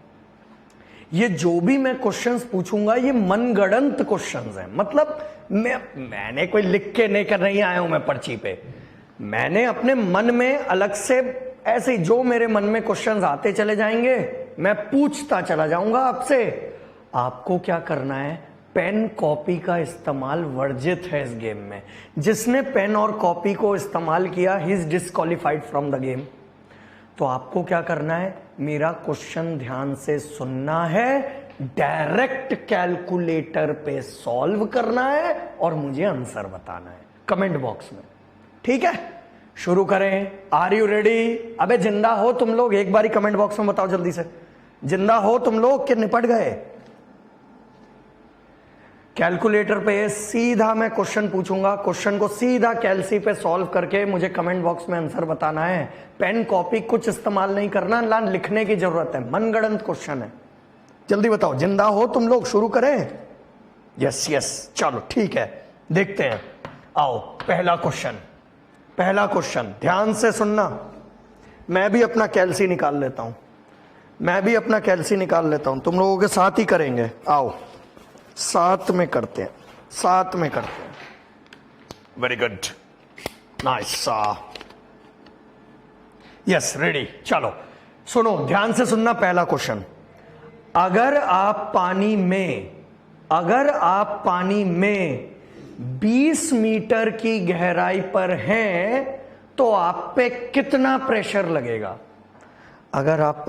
ये जो भी मैं क्वेश्चंस पूछूंगा ये मनगढ़ंत क्वेश्चंस हैं, मतलब मैंने कोई लिख के नहीं आया हूं मैं पर्ची पे, मैंने अपने मन में अलग से ऐसे जो मेरे मन में क्वेश्चंस आते चले जाएंगे, मैं पूछता चला जाऊंगा आपसे। आपको क्या करना है, पेन कॉपी का इस्तेमाल वर्जित है इस गेम में। जिसने पेन और कॉपी को इस्तेमाल किया he is disqualified from the game. तो आपको क्या करना है, मेरा क्वेश्चन ध्यान से सुनना है, डायरेक्ट कैलकुलेटर पे सॉल्व करना है और मुझे आंसर बताना है कमेंट बॉक्स में, ठीक है? शुरू करें, आर यू रेडी? अबे जिंदा हो तुम लोग, एक बारी कमेंट बॉक्स में बताओ जल्दी से, जिंदा हो तुम लोग कि निपट गए? कैलकुलेटर पे सीधा मैं क्वेश्चन पूछूंगा, क्वेश्चन को सीधा कैलसी पे सॉल्व करके मुझे कमेंट बॉक्स में आंसर बताना है। पेन कॉपी कुछ इस्तेमाल नहीं करना, ना लिखने की जरूरत है, मनगढ़ंत क्वेश्चन है। जल्दी बताओ, जिंदा हो तुम लोग? शुरू करें? यस यस, चलो ठीक है, देखते हैं। आओ पहला क्वेश्चन, पहला क्वेश्चन ध्यान से सुनना। मैं भी अपना कैलसी निकाल लेता हूं, मैं भी अपना कैलसी निकाल लेता हूं, तुम लोगों के साथ ही करेंगे। आओ साथ में करते हैं, साथ में करते हैं। Very good, nice, yes ready. चलो सुनो, ध्यान से सुनना। पहला क्वेश्चन, अगर आप पानी में 20 मीटर की गहराई पर हैं तो आप पे कितना प्रेशर लगेगा? अगर आप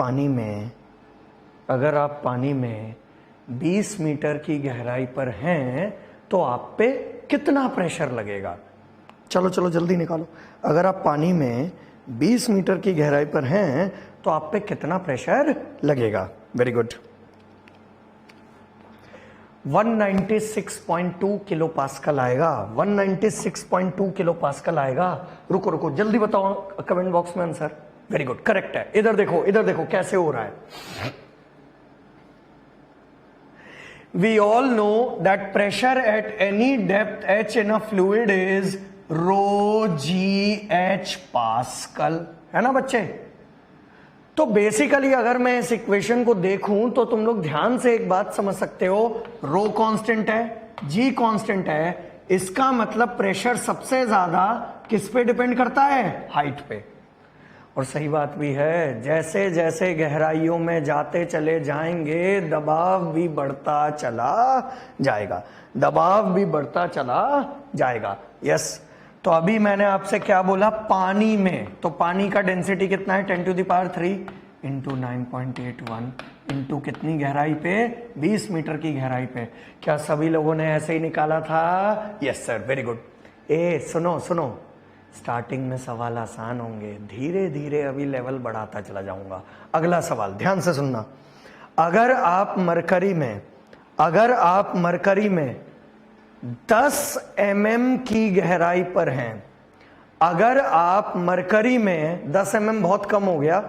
पानी में 20 मीटर की गहराई पर हैं तो आप पे कितना प्रेशर लगेगा? चलो चलो जल्दी निकालो। अगर आप पानी में 20 मीटर की गहराई पर हैं तो आप पे कितना प्रेशर लगेगा? Very good. 196.2 किलो पास्कल आएगा। 196.2 किलो पास्कल आएगा। रुको रुको जल्दी बताओ कमेंट बॉक्स में आंसर। वेरी गुड, करेक्ट है। इधर देखो कैसे हो रहा है। We all know that pressure at any depth h in a fluid is rho g h pascal, है ना बच्चे? तो बेसिकली अगर मैं इस इक्वेशन को देखूं तो तुम लोग ध्यान से एक बात समझ सकते हो, रो कांस्टेंट है, जी कांस्टेंट है, इसका मतलब प्रेशर सबसे ज्यादा किस पे डिपेंड करता है? हाइट पे। और सही बात भी है, जैसे जैसे गहराइयों में जाते चले जाएंगे दबाव भी बढ़ता चला जाएगा, दबाव भी बढ़ता चला जाएगा। यस, तो अभी मैंने आपसे क्या बोला? पानी में, तो पानी का डेंसिटी कितना है? 10⁻³ इंटू 9.81 इंटू कितनी गहराई पे? 20 मीटर की गहराई पे। क्या सभी लोगों ने ऐसे ही निकाला था? Yes sir, very good. सुनो सुनो, स्टार्टिंग में सवाल आसान होंगे, धीरे धीरे अभी लेवल बढ़ाता चला जाऊंगा। अगला सवाल ध्यान से सुनना। अगर आप मरकरी में 10 mm की गहराई पर हैं, अगर आप मरकरी में 10 mm बहुत कम हो गया,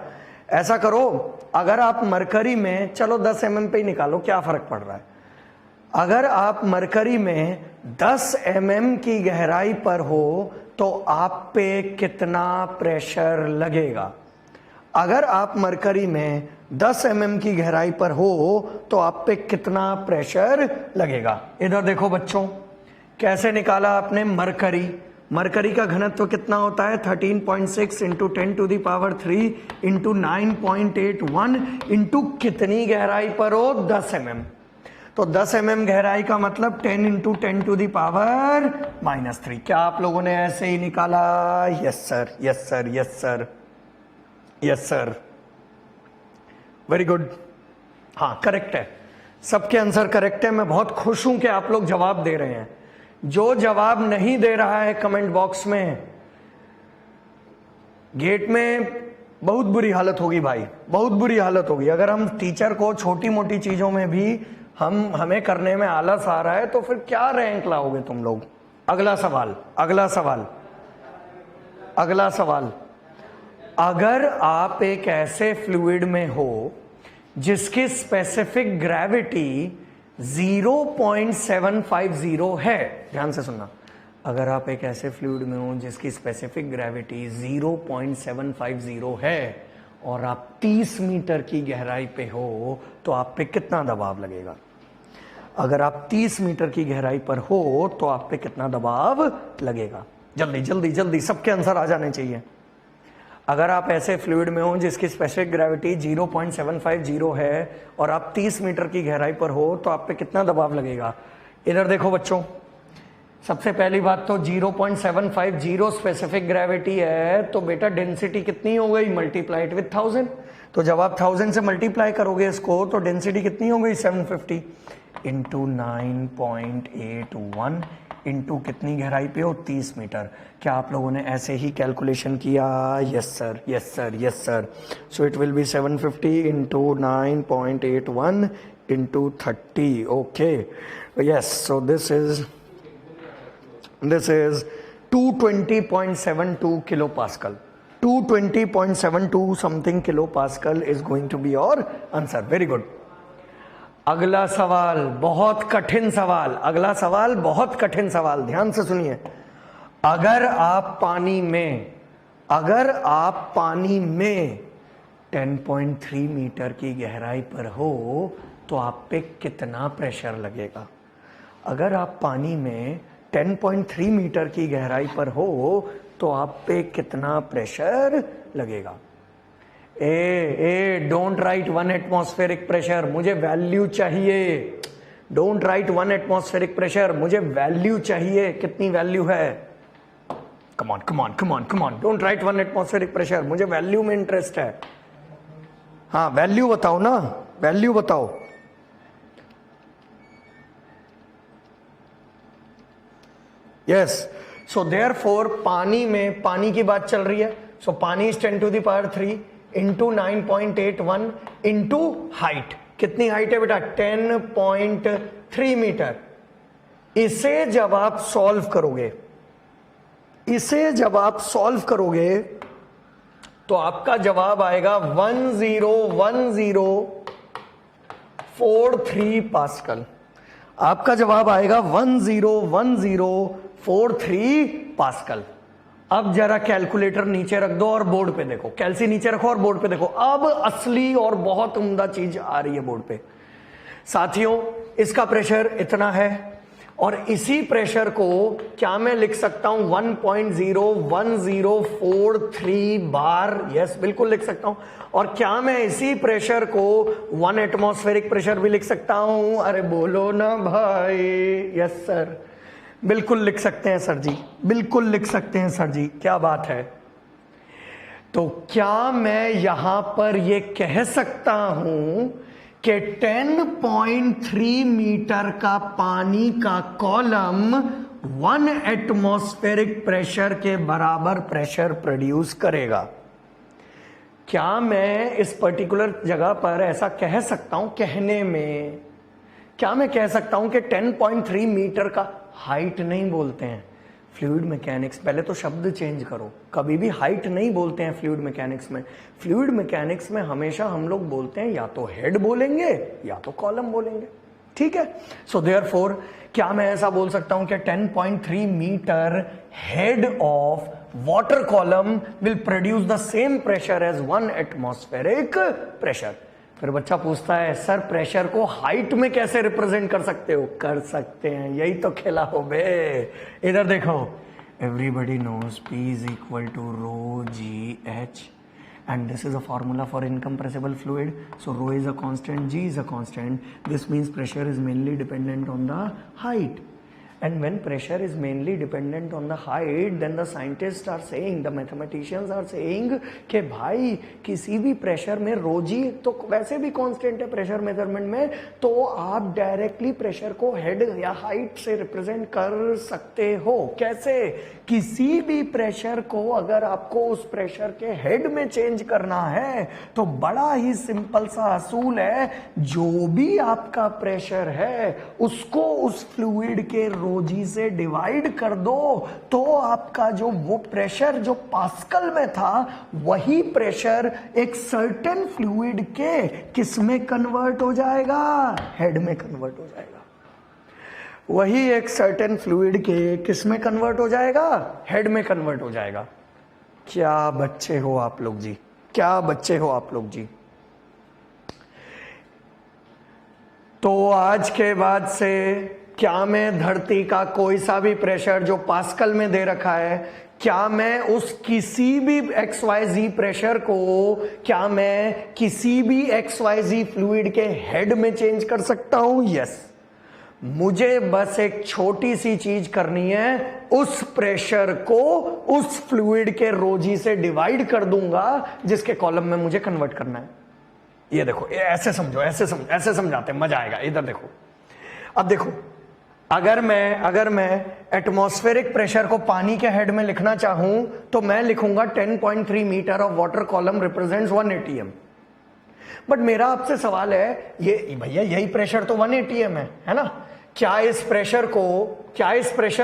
ऐसा करो, अगर आप मरकरी में, चलो 10 mm पे ही निकालो, क्या फर्क पड़ रहा है? अगर आप मरकरी में 10 mm की गहराई पर हो तो आप पे कितना प्रेशर लगेगा? अगर आप मरकरी में 10 mm की गहराई पर हो तो आप पे कितना प्रेशर लगेगा? इधर देखो बच्चों, कैसे निकाला आपने? मरकरी का घनत्व कितना होता है? 13.6 इंटू 10⁻³ इंटू 9.81 इंटू कितनी गहराई पर हो? 10 mm। तो 10 mm गहराई का मतलब 10 इंटू 10⁻³ क्या आप लोगों ने ऐसे ही निकाला? Yes sir, yes sir, yes sir, yes sir, very good. हाँ करेक्ट है, सबके आंसर करेक्ट है। मैं बहुत खुश हूं कि आप लोग जवाब दे रहे हैं। जो जवाब नहीं दे रहा है कमेंट बॉक्स में, गेट में बहुत बुरी हालत होगी भाई, बहुत बुरी हालत होगी। अगर हम टीचर को छोटी मोटी चीजों में भी हमें करने में आलस आ रहा है तो फिर क्या रैंक लाओगे तुम लोग? अगला सवाल, अगला सवाल, अगला सवाल। अगर आप एक ऐसे फ्लूइड में हो जिसकी स्पेसिफिक ग्रेविटी 0.750 है, ध्यान से सुनना, अगर आप एक ऐसे फ्लूइड में हो जिसकी स्पेसिफिक ग्रेविटी 0.750 है और आप 30 मीटर की गहराई पे हो तो आप पे कितना दबाव लगेगा? अगर आप 30 मीटर की गहराई पर हो तो आप पे कितना दबाव लगेगा? जल्दी जल्दी जल्दी, सबके आंसर आ जाने चाहिए। अगर आप ऐसे फ्लूइड में हो जिसकी स्पेसिफिक ग्रेविटी 0.750 है और आप 30 मीटर की गहराई पर हो तो आप पे कितना दबाव लगेगा? इधर देखो बच्चों, सबसे पहली बात तो 0.750 स्पेसिफिक ग्रेविटी है तो बेटा डेंसिटी कितनी हो गई? Multiplied with 1000। तो जब आप 1000 से मल्टीप्लाई करोगे इसको तो डेंसिटी कितनी हो गई? 750 इंटू 9.81 इंटू कितनी गहराई पे हो? 30 मीटर। क्या आप लोगों ने ऐसे ही कैलकुलेशन किया? Yes sir, yes sir, yes sir. So it will be 750 into 9.81 into 30। Okay, yes, so this is 220.72 kilopascal. 220.72 something kilopascal is going to be your answer. Very good. अगला सवाल बहुत कठिन सवाल, अगला सवाल बहुत कठिन सवाल, ध्यान से सुनिए। अगर आप पानी में 10.3 मीटर की गहराई पर हो तो आप पे कितना प्रेशर लगेगा? अगर आप पानी में 10.3 मीटर की गहराई पर हो तो आप पे कितना प्रेशर लगेगा? डोंट राइट 1 एटमॉस्फेरिक प्रेशर, मुझे वैल्यू चाहिए, डोंट राइट 1 एटमॉस्फेरिक प्रेशर, मुझे वैल्यू चाहिए, कितनी वैल्यू है, come on come on come on come on, don't write 1 atmospheric pressure, मुझे वैल्यू में इंटरेस्ट है। हाँ वैल्यू बताओ ना, वैल्यू बताओ। यस, सो देयरफॉर पानी में, पानी की बात चल रही है, so pani is 10 to the power 3 into 9.81 into height, कितनी हाइट है बेटा, 10.3 मीटर। इसे जब आप सॉल्व करोगे, इसे जब आप सॉल्व करोगे तो आपका जवाब आएगा 101043 पास्कल। आपका जवाब आएगा 101043 पास्कल। अब जरा कैलकुलेटर नीचे रख दो और बोर्ड पे देखो, कैलसी नीचे रखो और बोर्ड पे देखो। अब असली और बहुत उम्दा चीज आ रही है बोर्ड पे। साथियों, इसका प्रेशर इतना है और इसी प्रेशर को क्या मैं लिख सकता हूं, 1.01043 बार, यस बिल्कुल लिख सकता हूं। और क्या मैं इसी प्रेशर को 1 एटमॉस्फेरिक प्रेशर भी लिख सकता हूं, अरे बोलो ना भाई, यस सर, बिल्कुल लिख सकते हैं सर जी, बिल्कुल लिख सकते हैं सर जी, क्या बात है। तो क्या मैं यहां पर यह कह सकता हूं कि 10.3 मीटर का पानी का कॉलम 1 एटमॉस्फेरिक प्रेशर के बराबर प्रेशर प्रोड्यूस करेगा? क्या मैं इस पर्टिकुलर जगह पर ऐसा कह सकता हूं? कहने में क्या मैं कह सकता हूं कि 10.3 मीटर का, हाइट नहीं बोलते हैं फ्लूइड मैकेनिक्स, पहले तो शब्द चेंज करो, कभी भी हाइट नहीं बोलते हैं फ्लूइड मैकेनिक्स में। फ्लूइड मैकेनिक्स में हमेशा हम लोग बोलते हैं या तो हेड बोलेंगे या तो कॉलम बोलेंगे, ठीक है। सो देयरफॉर क्या मैं ऐसा बोल सकता हूं कि 10.3 metre head of water column will produce the same pressure as 1 atmospheric pressure. फिर बच्चा पूछता है सर प्रेशर को हाइट में कैसे रिप्रेजेंट कर सकते हो? कर सकते हैं, यही तो खेला हो बे। इधर देखो, everybody knows P is equal to rho ji H and this is a formula for incompressible fluid, so rho is a constant, g is a constant, this means pressure is mainly dependent on the height, and when pressure is mainly dependent on the height, then the scientists are saying, the mathematicians are saying कि भाई किसी भी pressure में रो जी तो वैसे भी constant है pressure measurement में, तो आप डायरेक्टली प्रेशर को हेड या हाइट से रिप्रेजेंट कर सकते हो। कैसे? किसी भी प्रेशर को अगर आपको उस प्रेशर के हेड में चेंज करना है तो बड़ा ही सिंपल सा असूल है, जो भी आपका प्रेशर है उसको उस फ्लूइड के रोजी से डिवाइड कर दो, तो आपका जो वो प्रेशर जो पास्कल में था वही प्रेशर एक सर्टेन फ्लूइड के किस में कन्वर्ट हो जाएगा? हेड में कन्वर्ट हो जाएगा। वही एक सर्टेन फ्लूइड के किस में कन्वर्ट हो जाएगा? हेड में कन्वर्ट हो जाएगा। क्या बच्चे हो आप लोग जी, क्या बच्चे हो आप लोग जी। तो आज के बाद से क्या मैं धरती का कोई सा भी प्रेशर जो पास्कल में दे रखा है, क्या मैं उस किसी भी XYZ प्रेशर को क्या मैं किसी भी XYZ फ्लूइड के हेड में चेंज कर सकता हूं? यस। मुझे बस एक छोटी सी चीज करनी है, उस प्रेशर को उस फ्लूइड के रोजी से डिवाइड कर दूंगा जिसके कॉलम में मुझे कन्वर्ट करना है। ये देखो, ऐसे समझो, ऐसे समझाते हैं, मजा आएगा। इधर देखो, अब देखो, अगर मैं एटमॉस्फेरिक प्रेशर को पानी के हेड में लिखना चाहूं तो मैं लिखूंगा 10.3 metre of water column represents 1 ATM। But मेरा आपसे सवाल है, ये भैया यही प्रेशर तो 1 ATM है ना? क्या इस प्रेशर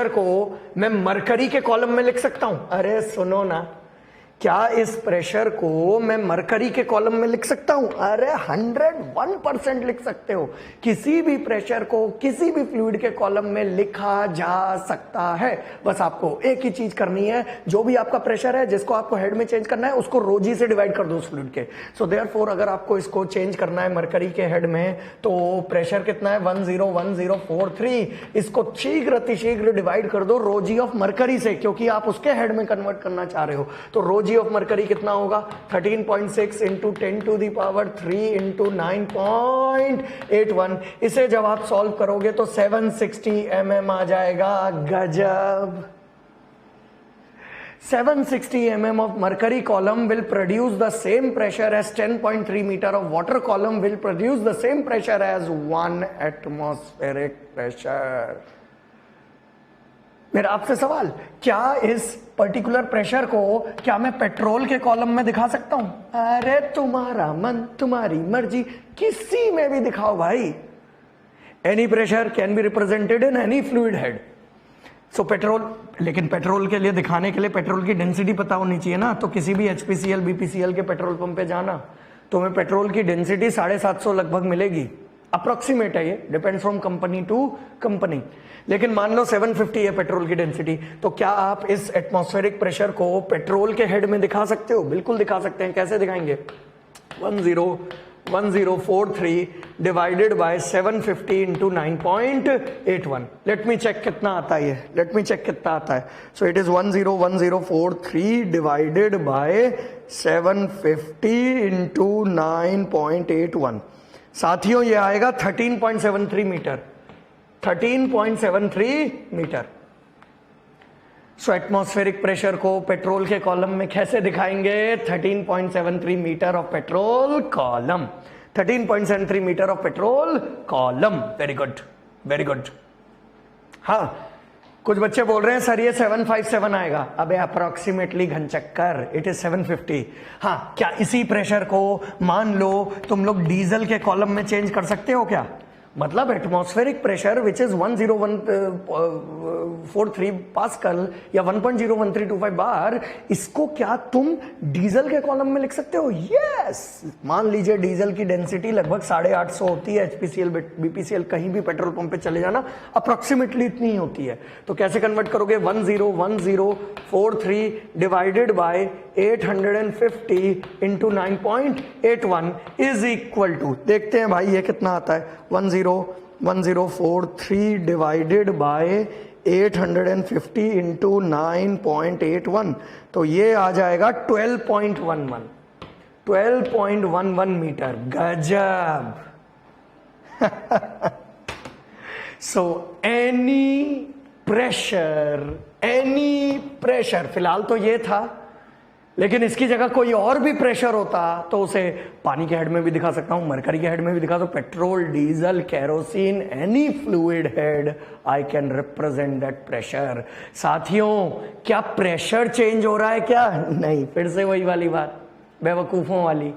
को मैं मरकरी के कॉलम में लिख सकता हूं? अरे सुनो ना, क्या इस प्रेशर को मैं मरकरी के कॉलम में लिख सकता हूं? अरे 101% लिख सकते हो। किसी भी प्रेशर को किसी भी फ्लूइड के कॉलम में लिखा जा सकता है। बस आपको एक ही चीज करनी है, जो भी आपका प्रेशर है जिसको आपको हेड में चेंज करना है उसको रोजी से डिवाइड कर दो उस फ्लूइड के। सो देयरफॉर अगर आपको इसको चेंज करना है मरकरी के हेड में तो प्रेशर कितना है? 101043। इसको शीघ्र डिवाइड कर दो रोजी ऑफ मरकरी से, क्योंकि आप उसके हेड में कन्वर्ट करना चाह रहे हो। तो रोजी जी ऑफ मरकरी कितना होगा? 13.6 इंटू 10⁻³ इंटू 9.81। इसे जब आप सॉल्व करोगे तो 760 mm आ जाएगा। गजब। 760 mm of mercury column will produce the same pressure as 10.3 meter of water column will produce the same pressure as 1 atmospheric pressure। मेरा आपसे सवाल, क्या इस पर्टिकुलर प्रेशर को क्या मैं पेट्रोल के कॉलम में दिखा सकता हूं? अरे तुम्हारा मन तुम्हारी मर्जी, किसी में भी दिखाओ भाई। Any pressure can be represented in any fluid head. So petrol, लेकिन पेट्रोल के लिए दिखाने के लिए पेट्रोल की डेंसिटी पता होनी चाहिए ना। तो किसी भी HPCL BPCL के पेट्रोल पंप पे जाना तो हमें पेट्रोल की डेंसिटी 750 लगभग मिलेगी। अप्रोक्सीमेट है ये, depends from company to company. लेकिन मान लो 750 है पेट्रोल की डेंसिटी, तो क्या आप इस एटमॉस्फेरिक प्रेशर को पेट्रोल के हेड में दिखा सकते हो? बिल्कुल दिखा सकते हैं। कैसे दिखाएंगे? 1043 divided by 750 into 9.81। Let me check कितना आता है ये, लेट मी चेक कितना आता है। So it is 1043 divided by 750 into 9.81। साथियों ये आएगा 13.73 metre. 13.73 metre. So atmospheric pressure को पेट्रोल के कॉलम में कैसे दिखाएंगे? 13.73 metre of petrol column. 13.73 metre of petrol column. Very good, very good. हाँ, कुछ बच्चे बोल रहे हैं सर ये 757 आएगा। अबे अप्रोक्सीमेटली घनचक्कर, इट इज 750। हाँ, क्या इसी प्रेशर को मान लो तुम लोग डीजल के कॉलम में चेंज कर सकते हो क्या? मतलब atmospheric pressure which is 10143 pascal या 1.01325 बार, इसको क्या तुम डीजल के कॉलम में लिख सकते हो? यस। मान लीजिए डीजल की डेंसिटी लगभग 850 होती है। HPCL BPCL कहीं भी पेट्रोल पंप पे चले जाना अप्रोक्सीमेटली इतनी ही होती है। तो कैसे कन्वर्ट करोगे? 101043 divided by 850 into 9.81 is equal to, देखते हैं भाई ये कितना आता है। 1043 डिवाइडेड बाय 850 इंटू 9.81, तो ये आ जाएगा 12.11 मीटर। गजब। सो एनी प्रेशर, फिलहाल तो ये था, लेकिन इसकी जगह कोई और भी प्रेशर होता तो उसे पानी के हेड में भी दिखा सकता हूं, मरकरी के हेड में भी दिखा। तो petrol, diesel, kerosene, any fluid head, I can represent that pressure. साथियों, क्या प्रेशर चेंज हो रहा है क्या? नहीं, फिर से वही वाली बात, बेवकूफों वाली।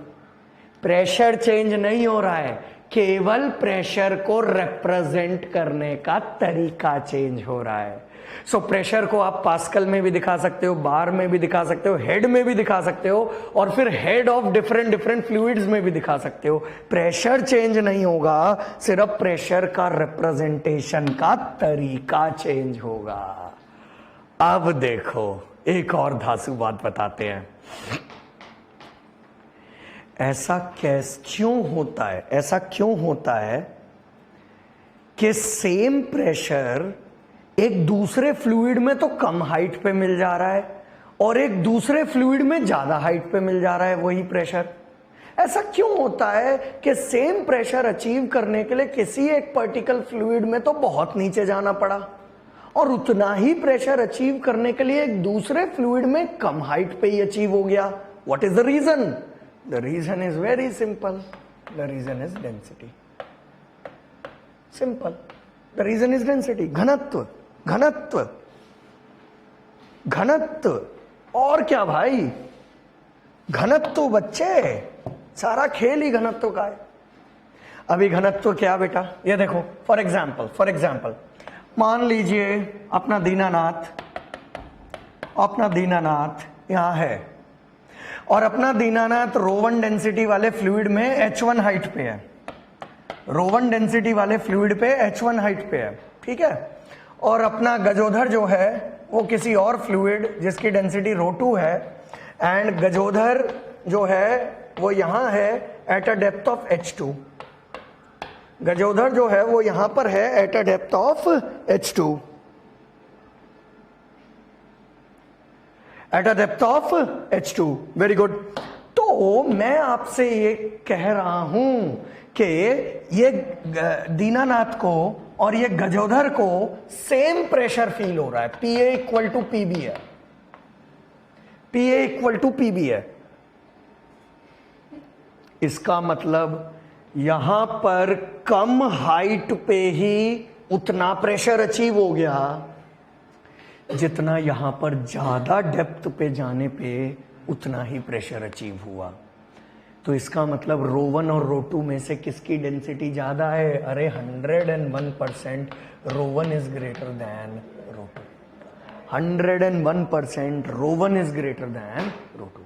प्रेशर चेंज नहीं हो रहा है, केवल प्रेशर को रिप्रेजेंट करने का तरीका चेंज हो रहा है। सो प्रेशर को आप पास्कल में भी दिखा सकते हो, बार में भी दिखा सकते हो, हेड में भी दिखा सकते हो, और फिर हेड ऑफ डिफरेंट फ्लूइड्स में भी दिखा सकते हो। प्रेशर चेंज नहीं होगा, सिर्फ प्रेशर का रिप्रेजेंटेशन का तरीका चेंज होगा। अब देखो एक और धांसू बात बताते हैं। ऐसा क्यों होता है कि सेम प्रेशर एक दूसरे फ्लूइड में तो कम हाइट पे मिल जा रहा है और एक दूसरे फ्लूइड में ज्यादा हाइट पे मिल जा रहा है वही प्रेशर? ऐसा क्यों होता है कि सेम प्रेशर अचीव करने के लिए किसी एक पर्टिकुलर फ्लूइड में तो बहुत नीचे जाना पड़ा और उतना ही प्रेशर अचीव करने के लिए एक दूसरे फ्लूइड में कम हाइट पे ही अचीव हो गया? What is the reason? The reason is very simple. The reason is density. Simple. The reason is density. घनत्व, घनत्व, घनत्व। और क्या भाई? घनत्व बच्चे, सारा खेल ही घनत्व का है। अभी घनत्व क्या बेटा? ये देखो, फॉर एग्जाम्पल मान लीजिए अपना दीनानाथ यहां है और अपना दीनानाथ रो1 डेंसिटी वाले फ्लूइड में H1 हाइट पे है। रो1 डेंसिटी वाले फ्लूइड पे H1 हाइट पे है, ठीक है। और अपना गजोधर जो है वो किसी और फ्लूइड जिसकी डेंसिटी रो2 है, एंड गजोधर जो है वो यहां है at a depth of H2। Gajodhar जो है वो यहां पर है at a depth of H2। At a depth of H2। Very good. तो मैं आपसे ये कह रहा हूं कि ये दीनानाथ को और ये गजोधर को सेम प्रेशर फील हो रहा है, PA इक्वल टू PB है, PA इक्वल टू PB है। इसका मतलब यहां पर कम हाइट पे ही उतना प्रेशर अचीव हो गया जितना यहां पर ज्यादा डेप्थ पे जाने पे उतना ही प्रेशर अचीव हुआ। तो इसका मतलब रो1 और रो2 में से किसकी डेंसिटी ज्यादा है? अरे 101% rho is greater than rho, 101% rho is greater than rho,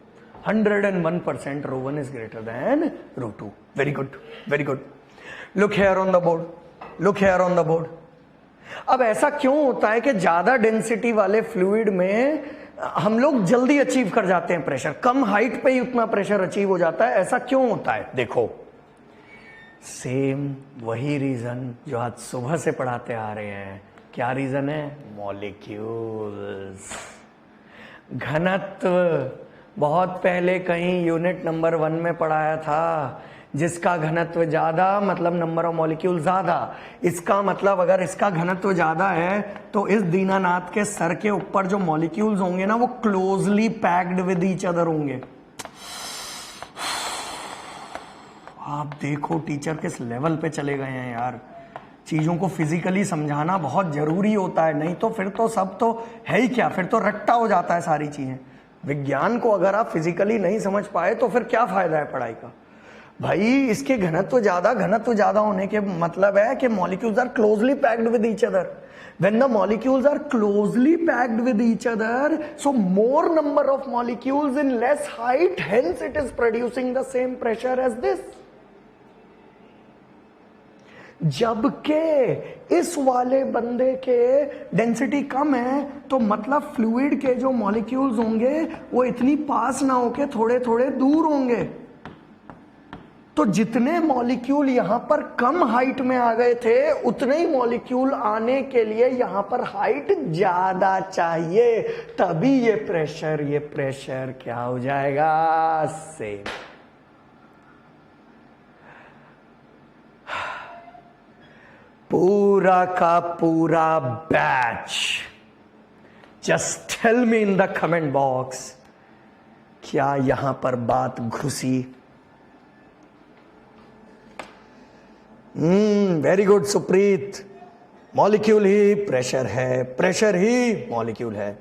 101% rho is greater than rho. Very good, very good. Look here on the board, look here on the board. अब ऐसा क्यों होता है कि ज्यादा डेंसिटी वाले फ्लूइड में हम लोग जल्दी अचीव कर जाते हैं प्रेशर, कम हाइट पे ही उतना प्रेशर अचीव हो जाता है? ऐसा क्यों होता है? देखो, सेम वही रीजन जो आज सुबह से पढ़ाते आ रहे हैं। क्या रीजन है? मॉलिक्यूल्स, घनत्व। बहुत पहले कहीं यूनिट नंबर 1 में पढ़ाया था, जिसका घनत्व ज्यादा मतलब नंबर ऑफ मॉलिक्यूल ज्यादा। इसका मतलब अगर इसका घनत्व ज्यादा है तो इस दीनानाथ के सर के ऊपर जो मॉलिक्यूल्स होंगे ना वो closely packed with each other होंगे। आप देखो टीचर किस लेवल पे चले गए हैं यार। चीजों को फिजिकली समझाना बहुत जरूरी होता है, नहीं तो फिर तो सब तो है ही क्या, फिर तो रट्टा हो जाता है सारी चीजें। विज्ञान को अगर आप फिजिकली नहीं समझ पाए तो फिर क्या फायदा है पढ़ाई का? भाई इसके घनत्व ज्यादा होने के मतलब है कि molecules are closely packed with each other. When the molecules are closely packed with each other, so more number of molecules in less height, hence it is producing the same pressure as this. जबकि इस वाले बंदे के density कम है, तो मतलब fluid के जो मॉलिक्यूल्स होंगे वो इतनी पास ना होके थोड़े थोड़े दूर होंगे। तो जितने मॉलिक्यूल यहां पर कम हाइट में आ गए थे, उतने ही मॉलिक्यूल आने के लिए यहां पर हाइट ज्यादा चाहिए, तभी ये प्रेशर क्या हो जाएगा? सेम। पूरा का पूरा batch, just tell me in the comment box, क्या यहां पर बात घुसी? Very good Supreet. मॉलिक्यूल ही प्रेशर है, प्रेशर ही मॉलिक्यूल है।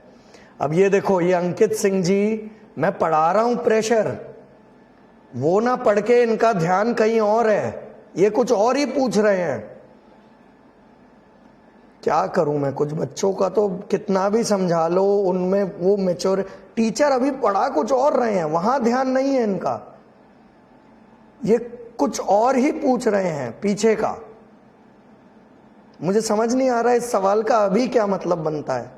अब ये देखो, ये अंकित सिंह जी, मैं पढ़ा रहा हूं प्रेशर, वो ना पढ़ के इनका ध्यान कहीं और है, ये कुछ और ही पूछ रहे हैं। क्या करूं मैं? कुछ बच्चों का तो कितना भी समझा लो, उनमें वो मैच्योर, टीचर अभी पढ़ा कुछ और रहे हैं, वहां ध्यान नहीं है इनका, ये कुछ और ही पूछ रहे हैं पीछे का। मुझे समझ नहीं आ रहा है इस सवाल का अभी क्या मतलब बनता है।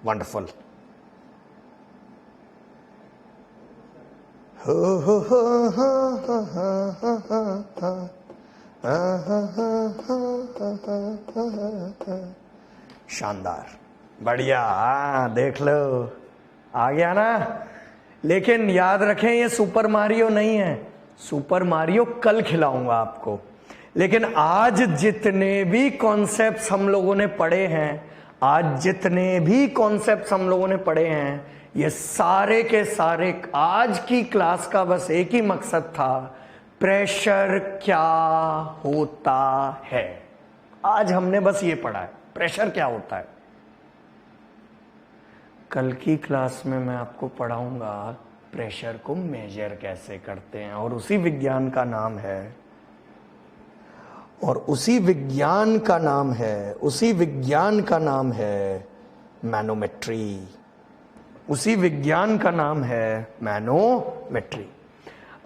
वंडरफुल। शानदार, बढ़िया। देख लो, आ गया ना। लेकिन याद रखें, ये सुपर मारियो नहीं है, सुपर मारियो कल खिलाऊंगा आपको। लेकिन आज जितने भी कॉन्सेप्ट्स हम लोगों ने पढ़े हैं, ये सारे के सारे, आज की क्लास का बस एक ही मकसद था, प्रेशर क्या होता है। आज हमने बस ये पढ़ा है, प्रेशर क्या होता है। कल की क्लास में मैं आपको पढ़ाऊंगा प्रेशर को मेजर कैसे करते हैं, और उसी विज्ञान का नाम है, मैनोमेट्री। मैनोमेट्री।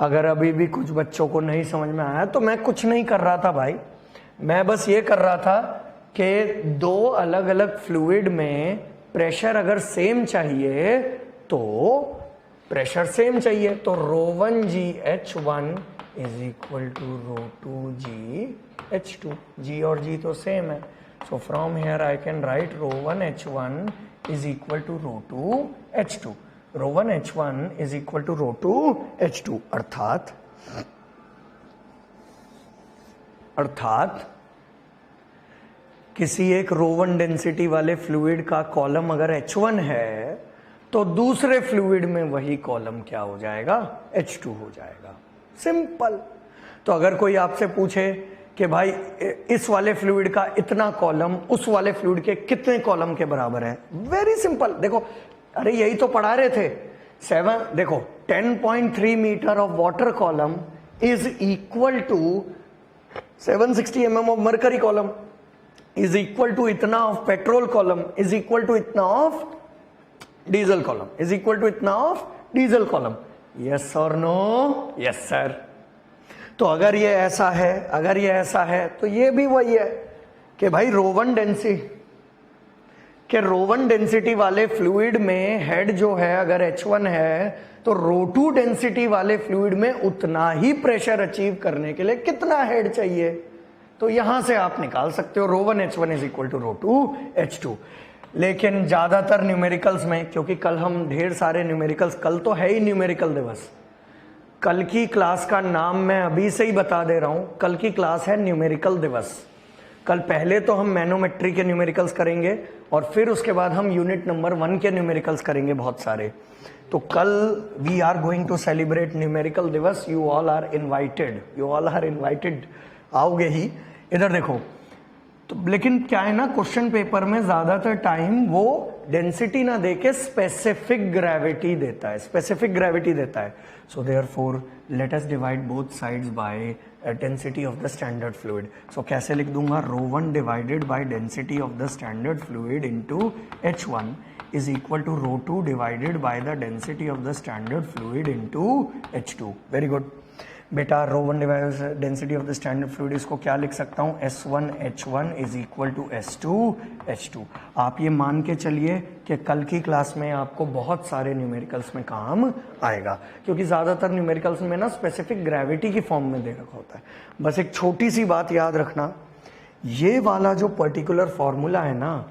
अगर अभी भी कुछ बच्चों को नहीं समझ में आया तो मैं कुछ नहीं कर रहा था भाई, मैं बस ये कर रहा था कि दो अलग अलग फ्लूइड में प्रेशर अगर सेम चाहिए तो रो1GH1 is equal to rho two g h two. G और जी तो सेम है. So from here I can write rho one h one is equal to rho two h two. Rho one h one is equal to rho two h two. अर्थात किसी एक rho one density वाले fluid का column अगर H1 है तो दूसरे fluid में वही कॉलम क्या हो जाएगा, H2 हो जाएगा. सिंपल. तो अगर कोई आपसे पूछे कि भाई इस वाले फ्लूइड का इतना कॉलम उस वाले फ्लूइड के कितने कॉलम के बराबर है, वेरी सिंपल. देखो, अरे यही तो पढ़ा रहे थे. 10.3 metre of water column is equal to 760 mm of mercury column is equal to इतना of petrol column is equal to इतना of diesel column is equal to इतना of diesel column. yes or no? yes sir. तो अगर ये ऐसा है तो ये भी वही है कि भाई रोवन डेंसिटी वाले फ्लूइड में हेड जो है अगर H1 है तो रो टू डेंसिटी वाले फ्लूइड में उतना ही प्रेशर अचीव करने के लिए कितना हेड चाहिए. तो यहां से आप निकाल सकते हो rho one h one is equal to rho two h two. लेकिन ज्यादातर न्यूमेरिकल्स में, क्योंकि कल हम ढेर सारे न्यूमेरिकल्स, कल तो है ही न्यूमेरिकल दिवस, कल की क्लास का नाम मैं अभी से ही बता दे रहा हूं, कल की क्लास है न्यूमेरिकल दिवस. कल पहले तो हम मैनोमेट्री के न्यूमेरिकल्स करेंगे और फिर उसके बाद हम यूनिट नंबर 1 के न्यूमेरिकल्स करेंगे बहुत सारे. तो कल we are going to celebrate numerical दिवस. You all are invited. आओगे ही. इधर देखो. तो लेकिन क्या है ना, क्वेश्चन पेपर में ज्यादातर टाइम वो डेंसिटी ना देके स्पेसिफिक ग्रेविटी देता है. So therefore let us divide both sides by density of the standard fluid. So कैसे लिख दूंगा, rho one divided by density of the standard fluid into H1 is equal to rho two divided by the density of the standard fluid into H2. Very good बेटा. Rho one divide density of the standard fluid, इसको क्या लिख सकता हूं, S1 H1 is equal to S2 H2. आप ये मान के चलिए कि कल की क्लास में आपको बहुत सारे न्यूमेरिकल्स में काम आएगा, क्योंकि ज्यादातर न्यूमेरिकल्स में ना स्पेसिफिक ग्रेविटी की फॉर्म में दे रखा होता है. बस एक छोटी सी बात याद रखना, ये वाला जो पर्टिकुलर फॉर्मूला है ना,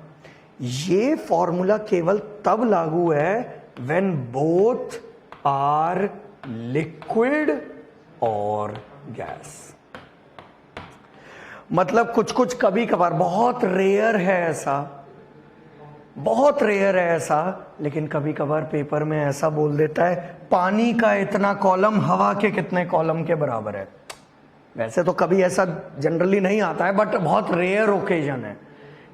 ये फॉर्मूला केवल तब लागू है व्हेन बोथ आर लिक्विड और गैस. मतलब कुछ कभी कभार, बहुत रेयर है ऐसा, लेकिन कभी कभार पेपर में ऐसा बोल देता है पानी का इतना कॉलम हवा के कितने कॉलम के बराबर है. वैसे तो कभी ऐसा जनरली नहीं आता है, बट बहुत रेयर ओकेजन है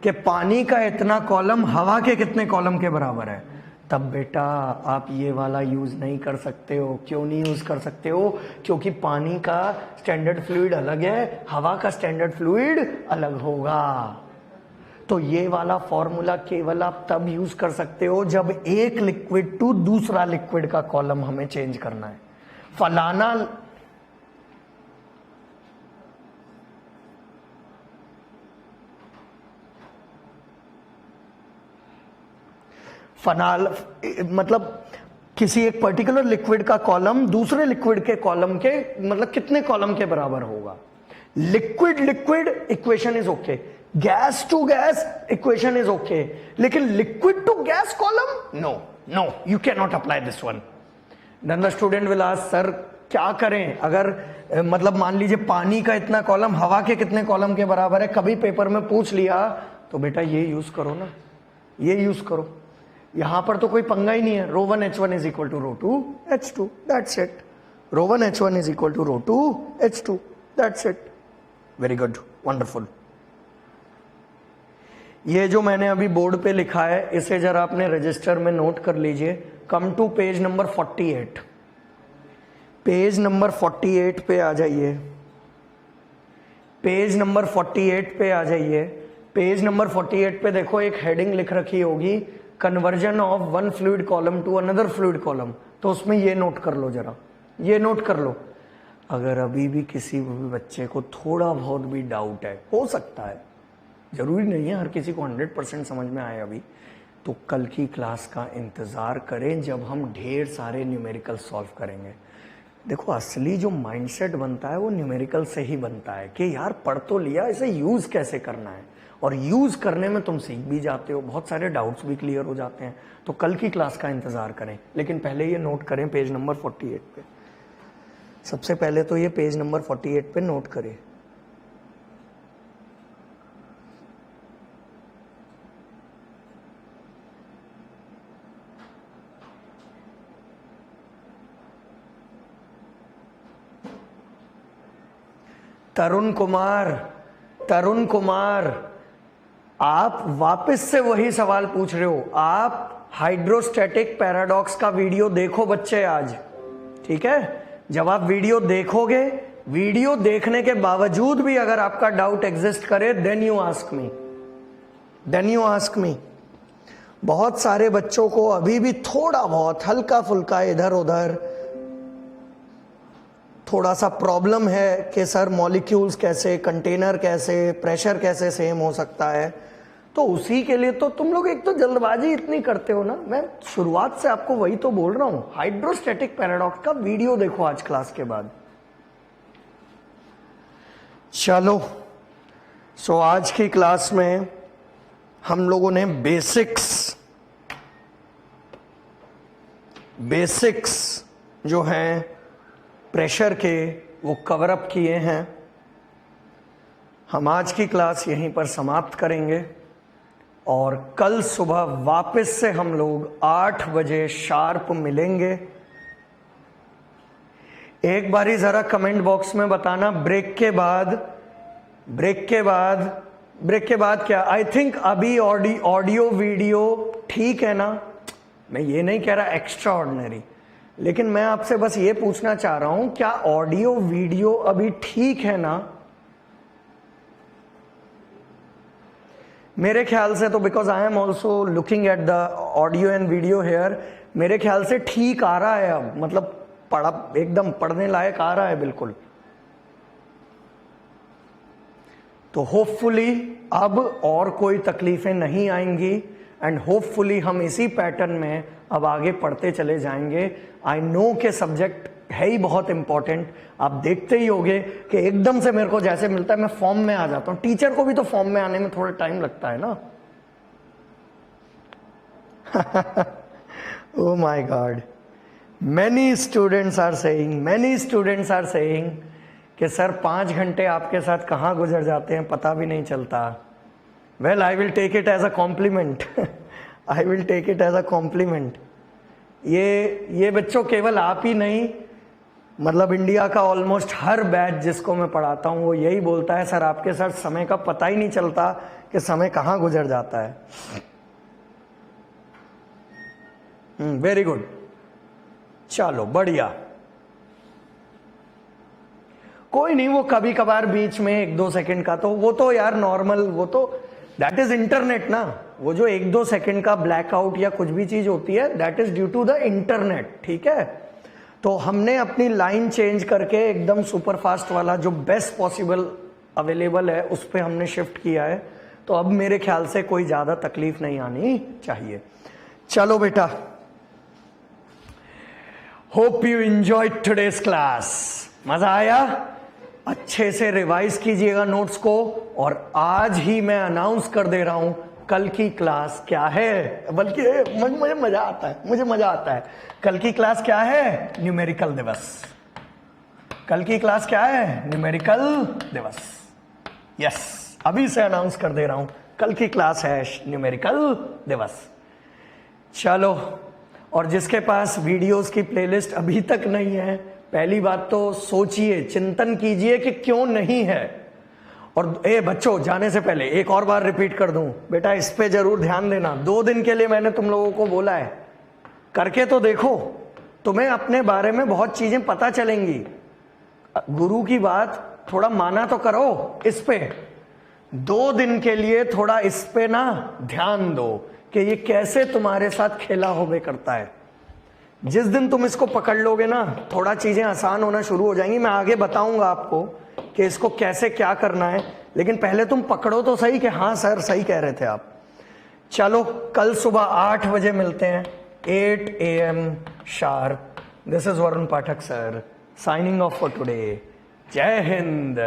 कि पानी का इतना कॉलम हवा के कितने कॉलम के बराबर है. तब बेटा आप ये वाला यूज नहीं कर सकते हो. क्यों नहीं यूज कर सकते हो? क्योंकि पानी का स्टैंडर्ड फ्लूइड अलग है, हवा का स्टैंडर्ड फ्लूइड अलग होगा. तो ये वाला फॉर्मूला केवल आप तब यूज कर सकते हो जब एक लिक्विड टू दूसरा लिक्विड का कॉलम हमें चेंज करना है. मतलब किसी एक पर्टिकुलर लिक्विड का कॉलम दूसरे लिक्विड के कॉलम के मतलब कितने कॉलम के बराबर होगा. Liquid equation is okay, gas to gas equation is okay, लेकिन liquid to gas column no, you can not apply this one. Then the student will ask, sir क्या करें अगर मतलब मान लीजिए पानी का इतना कॉलम हवा के कितने कॉलम के बराबर है, कभी पेपर में पूछ लिया, तो बेटा ये यूज करो ना, ये यूज करो. यहां पर तो कोई पंगा ही नहीं है. Rho one H1 is equal to rho two H2, that's it. Rho one H1 is equal to rho two H2, that's it. Very good, wonderful. ये जो मैंने अभी बोर्ड पे लिखा है इसे जरा अपने रजिस्टर में नोट कर लीजिए. Come to page number 48. Page number 48 पे आ जाइए. पेज नंबर 48 पे आ जाइए. पेज नंबर 48 पे देखो एक हेडिंग लिख रखी होगी, conversion of one fluid column to another fluid column. तो उसमें ये नोट कर लो, जरा ये नोट कर लो. अगर अभी भी किसी भी बच्चे को थोड़ा बहुत भी डाउट है, हो सकता है, जरूरी नहीं है हर किसी को 100% समझ में आए अभी, तो कल की क्लास का इंतजार करें जब हम ढेर सारे न्यूमेरिकल सॉल्व करेंगे. देखो असली जो माइंडसेट बनता है वो न्यूमेरिकल से ही बनता है कि यार पढ़ तो लिया, इसे यूज कैसे करना है, और यूज करने में तुम सीख भी जाते हो, बहुत सारे डाउट्स भी क्लियर हो जाते हैं। तो कल की क्लास का इंतजार करें, लेकिन पहले ये नोट करें पेज नंबर 48 पे। सबसे पहले तो ये पेज नंबर 48 पे नोट करें। तरुण कुमार, आप वापस से वही सवाल पूछ रहे हो। आप हाइड्रोस्टैटिक पैराडॉक्स का वीडियो देखो बच्चे आज, ठीक है? जब आप वीडियो देखोगे, वीडियो देखने के बावजूद भी अगर आपका डाउट एग्जिस्ट करे, देन यू आस्क मी। बहुत सारे बच्चों को अभी भी थोड़ा बहुत हल्का फुल्का इधर उधर थोड़ा सा प्रॉब्लम है कि सर मॉलिक्यूल्स कैसे, कंटेनर कैसे, प्रेशर कैसे सेम हो सकता है। तो उसी के लिए तो तुम लोग एक तो जल्दबाजी इतनी करते हो ना। मैं शुरुआत से आपको वही तो बोल रहा हूं, हाइड्रोस्टैटिक पैराडॉक्स का वीडियो देखो आज क्लास के बाद। चलो, सो आज की क्लास में हम लोगों ने बेसिक्स जो हैं प्रेशर के वो कवर अप किए हैं। हम आज की क्लास यहीं पर समाप्त करेंगे और कल सुबह वापस से हम लोग 8 बजे शार्प मिलेंगे। एक बारी जरा कमेंट बॉक्स में बताना ब्रेक के बाद क्या, आई थिंक अभी ऑडियो वीडियो ठीक है ना? मैं ये नहीं कह रहा एक्स्ट्रा ऑर्डिनरी, लेकिन मैं आपसे बस ये पूछना चाह रहा हूं, क्या ऑडियो वीडियो अभी ठीक है ना? मेरे ख्याल से तो, because I am also looking at the audio and video hair, मेरे ख्याल से ठीक आ रहा है अब, मतलब एकदम पढ़ने लायक आ रहा है बिल्कुल। तो होपफुली अब और कोई तकलीफें नहीं आएंगी एंड होपफुली हम इसी पैटर्न में अब आगे पढ़ते चले जाएंगे। आई नो के सब्जेक्ट है ही बहुत इंपॉर्टेंट। आप देखते ही होगे कि एकदम से मेरे को जैसे मिलता है मैं फॉर्म में आ जाता हूं। टीचर को भी तो फॉर्म में आने में थोड़ा टाइम लगता है ना। Oh my God, many students are saying कि सर 5 घंटे आपके साथ कहाँ गुजर जाते हैं पता भी नहीं चलता। Well, I will take it as a compliment. I will take it as a compliment. ये बच्चों केवल आप ही नहीं, मतलब इंडिया का ऑलमोस्ट हर बैच जिसको मैं पढ़ाता हूँ वो यही बोलता है, सर आपके साथ समय का पता ही नहीं चलता कि समय कहाँ गुजर जाता है। वेरी गुड, चलो बढ़िया। कोई नहीं, वो कभी कभार बीच में 1-2 सेकंड का तो वो तो यार नॉर्मल, वो तो दैट इज इंटरनेट ना। वो जो 1-2 सेकंड का ब्लैकआउट या कुछ भी चीज होती है that is due to the internet, ठीक है? तो हमने अपनी लाइन चेंज करके एकदम सुपर फास्ट वाला जो बेस्ट पॉसिबल अवेलेबल है उस पर हमने शिफ्ट किया है। तो अब मेरे ख्याल से कोई ज्यादा तकलीफ नहीं आनी चाहिए। चलो बेटा, hope you enjoyed today's class. मजा आया? अच्छे से रिवाइज कीजिएगा नोट्स को, और आज ही मैं अनाउंस कर दे रहा हूं कल की क्लास क्या है। बल्कि मुझे मजा आता है। कल की क्लास क्या है? न्यूमेरिकल दिवस। कल की क्लास क्या है? न्यूमेरिकल दिवस। यस, अभी से अनाउंस कर दे रहा हूं, कल की क्लास है न्यूमेरिकल दिवस। चलो, और जिसके पास वीडियोस की प्लेलिस्ट अभी तक नहीं है, पहली बात तो सोचिए, चिंतन कीजिए कि क्यों नहीं है। और बच्चों, जाने से पहले एक और बार रिपीट कर दूं, बेटा इस पे जरूर ध्यान देना। 2 दिन के लिए मैंने तुम लोगों को बोला है, करके तो देखो, तुम्हें अपने बारे में बहुत चीजें पता चलेंगी। गुरु की बात थोड़ा माना तो करो। इस पे 2 दिन के लिए थोड़ा इस पे ना ध्यान दो कि ये कैसे तुम्हारे साथ खेला होवे करता है। जिस दिन तुम इसको पकड़ लोगे ना, थोड़ा चीजें आसान होना शुरू हो जाएंगी। मैं आगे बताऊंगा आपको कि इसको कैसे क्या करना है, लेकिन पहले तुम पकड़ो तो सही कि हाँ सर सही कह रहे थे आप। चलो, कल सुबह 8 बजे मिलते हैं, 8 AM sharp. This is Varun Pathak sir Signing off for today. Jai Hind.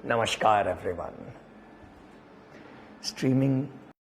Namaskar everyone. Streaming